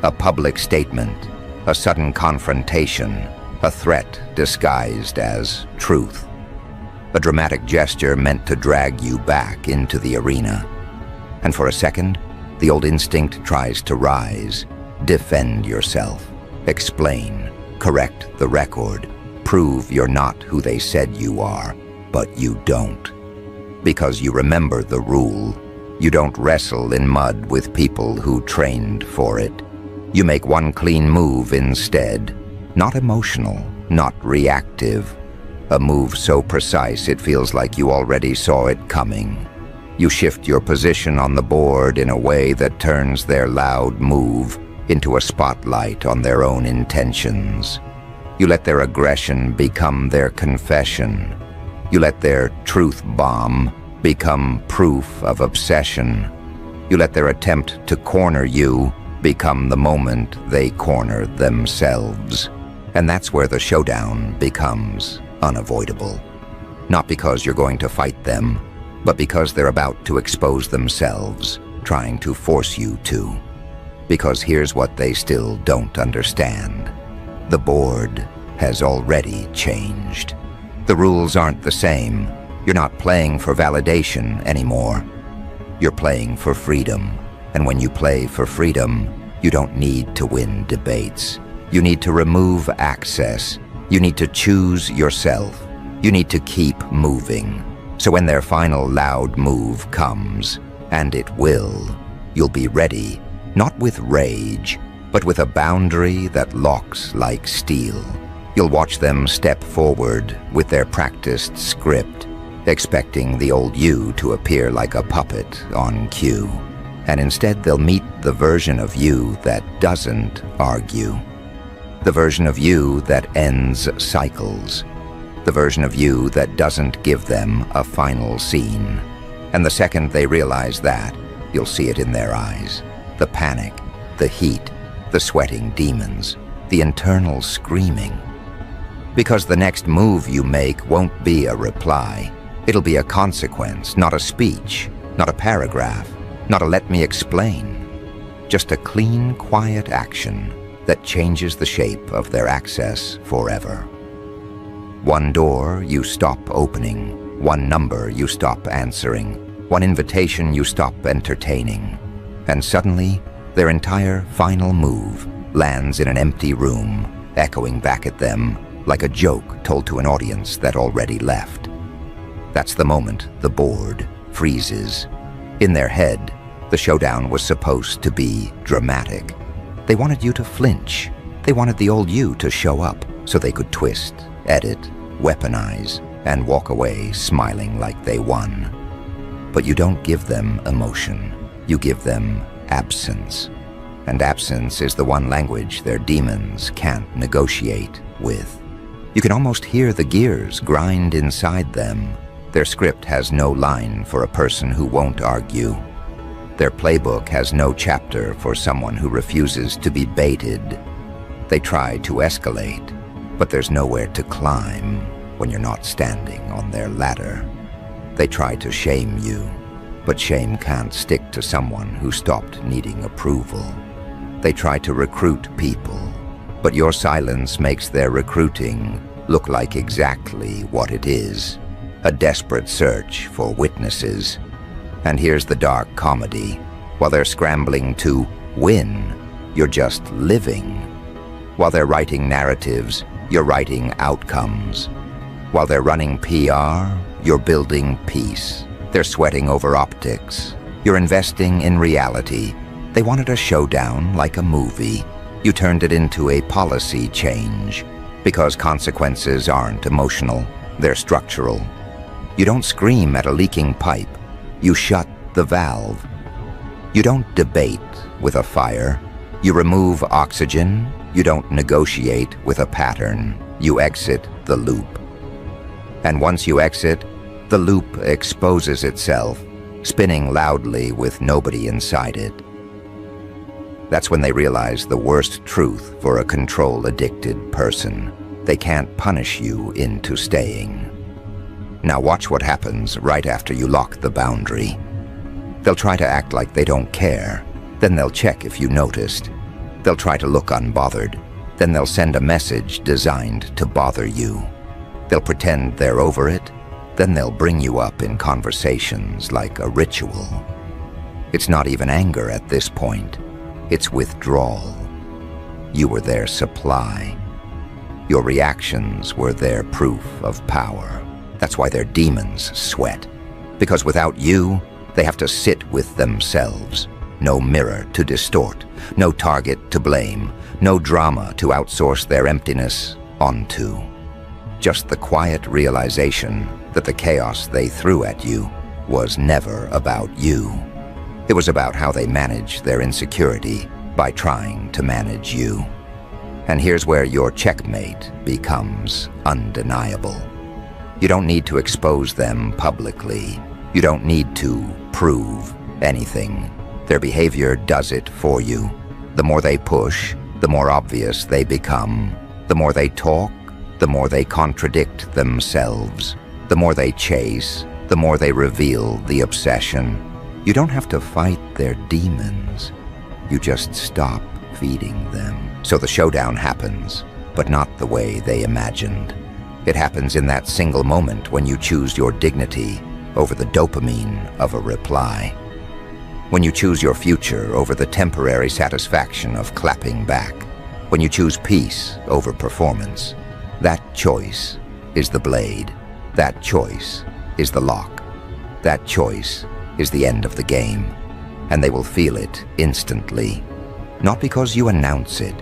A public statement, a sudden confrontation, a threat disguised as truth. A dramatic gesture meant to drag you back into the arena. And for a second, the old instinct tries to rise. Defend yourself. Explain. Correct the record. Prove you're not who they said you are, but you don't. Because you remember the rule. You don't wrestle in mud with people who trained for it. You make one clean move instead. Not emotional, not reactive. A move so precise it feels like you already saw it coming. You shift your position on the board in a way that turns their loud move into a spotlight on their own intentions. You let their aggression become their confession. You let their truth bomb become proof of obsession. You let their attempt to corner you become the moment they corner themselves. And that's where the showdown becomes unavoidable. Not because you're going to fight them, but because they're about to expose themselves, trying to force you to. Because here's what they still don't understand. The board has already changed. The rules aren't the same. You're not playing for validation anymore. You're playing for freedom. And when you play for freedom, you don't need to win debates. You need to remove access. You need to choose yourself. You need to keep moving. So when their final loud move comes, and it will, you'll be ready, not with rage, but with a boundary that locks like steel. You'll watch them step forward with their practiced script, expecting the old you to appear like a puppet on cue. And instead they'll meet the version of you that doesn't argue. The version of you that ends cycles. The version of you that doesn't give them a final scene. And the second they realize that, you'll see it in their eyes. The panic, the heat, the sweating demons, the internal screaming. Because the next move you make won't be a reply. It'll be a consequence, not a speech, not a paragraph, not a let me explain. Just a clean, quiet action that changes the shape of their access forever. One door you stop opening, one number you stop answering, one invitation you stop entertaining. And suddenly, their entire final move lands in an empty room, echoing back at them like a joke told to an audience that already left. That's the moment the board freezes. In their head, the showdown was supposed to be dramatic. They wanted you to flinch. They wanted the old you to show up so they could twist, edit, weaponize, and walk away smiling like they won. But you don't give them emotion. You give them absence. And absence is the one language their demons can't negotiate with. You can almost hear the gears grind inside them. Their script has no line for a person who won't argue. Their playbook has no chapter for someone who refuses to be baited. They try to escalate, but there's nowhere to climb when you're not standing on their ladder. They try to shame you, but shame can't stick to someone who stopped needing approval. They try to recruit people, but your silence makes their recruiting look like exactly what it is, a desperate search for witnesses. And here's the dark comedy. While they're scrambling to win, you're just living. While they're writing narratives, you're writing outcomes. While they're running PR, you're building peace. They're sweating over optics. You're investing in reality. They wanted a showdown like a movie. You turned it into a policy change. Because consequences aren't emotional, they're structural. You don't scream at a leaking pipe. You shut the valve. You don't debate with a fire. You remove oxygen. You don't negotiate with a pattern. You exit the loop. And once you exit, the loop exposes itself, spinning loudly with nobody inside it. That's when they realize the worst truth for a control-addicted person. They can't punish you into staying. Now watch what happens right after you lock the boundary. They'll try to act like they don't care. Then they'll check if you noticed. They'll try to look unbothered. Then they'll send a message designed to bother you. They'll pretend they're over it. Then they'll bring you up in conversations like a ritual. It's not even anger at this point. It's withdrawal. You were their supply. Your reactions were their proof of power. That's why their demons sweat. Because without you, they have to sit with themselves. No mirror to distort, no target to blame, no drama to outsource their emptiness onto. Just the quiet realization that the chaos they threw at you was never about you. It was about how they managed their insecurity by trying to manage you. And here's where your checkmate becomes undeniable. You don't need to expose them publicly. You don't need to prove anything. Their behavior does it for you. The more they push, the more obvious they become. The more they talk, the more they contradict themselves. The more they chase, the more they reveal the obsession. You don't have to fight their demons. You just stop feeding them. So the showdown happens, but not the way they imagined. It happens in that single moment when you choose your dignity over the dopamine of a reply. When you choose your future over the temporary satisfaction of clapping back. When you choose peace over performance. That choice is the blade. That choice is the lock. That choice is the end of the game. And they will feel it instantly. Not because you announce it,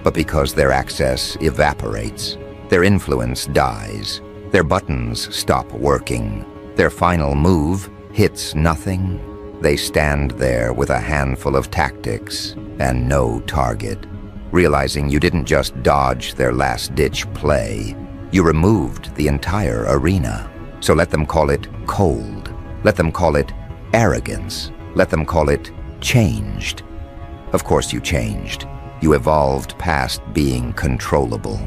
but because their access evaporates. Their influence dies. Their buttons stop working. Their final move hits nothing. They stand there with a handful of tactics and no target, realizing you didn't just dodge their last-ditch play. You removed the entire arena. So let them call it cold. Let them call it arrogance. Let them call it changed. Of course you changed. You evolved past being controllable.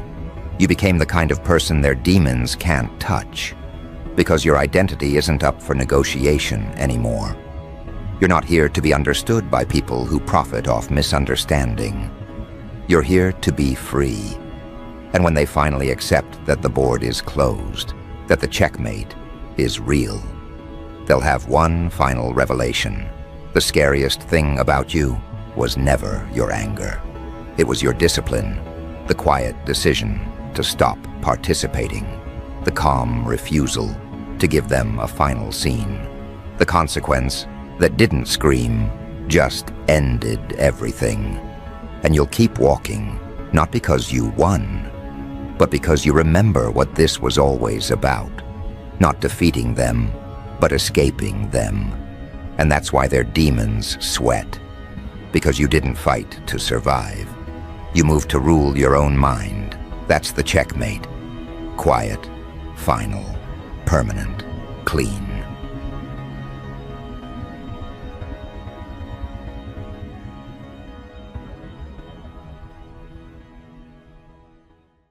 You became the kind of person their demons can't touch, because your identity isn't up for negotiation anymore. You're not here to be understood by people who profit off misunderstanding. You're here to be free. And when they finally accept that the board is closed, that the checkmate is real, they'll have one final revelation. The scariest thing about you was never your anger. It was your discipline, the quiet decision to stop participating, the calm refusal to give them a final scene, the consequence that didn't scream, just ended everything. And you'll keep walking, not because you won, but because you remember what this was always about. Not defeating them, but escaping them. And that's why their demons sweat. Because you didn't fight to survive. You moved to rule your own mind. That's the checkmate. Quiet, final, permanent, clean.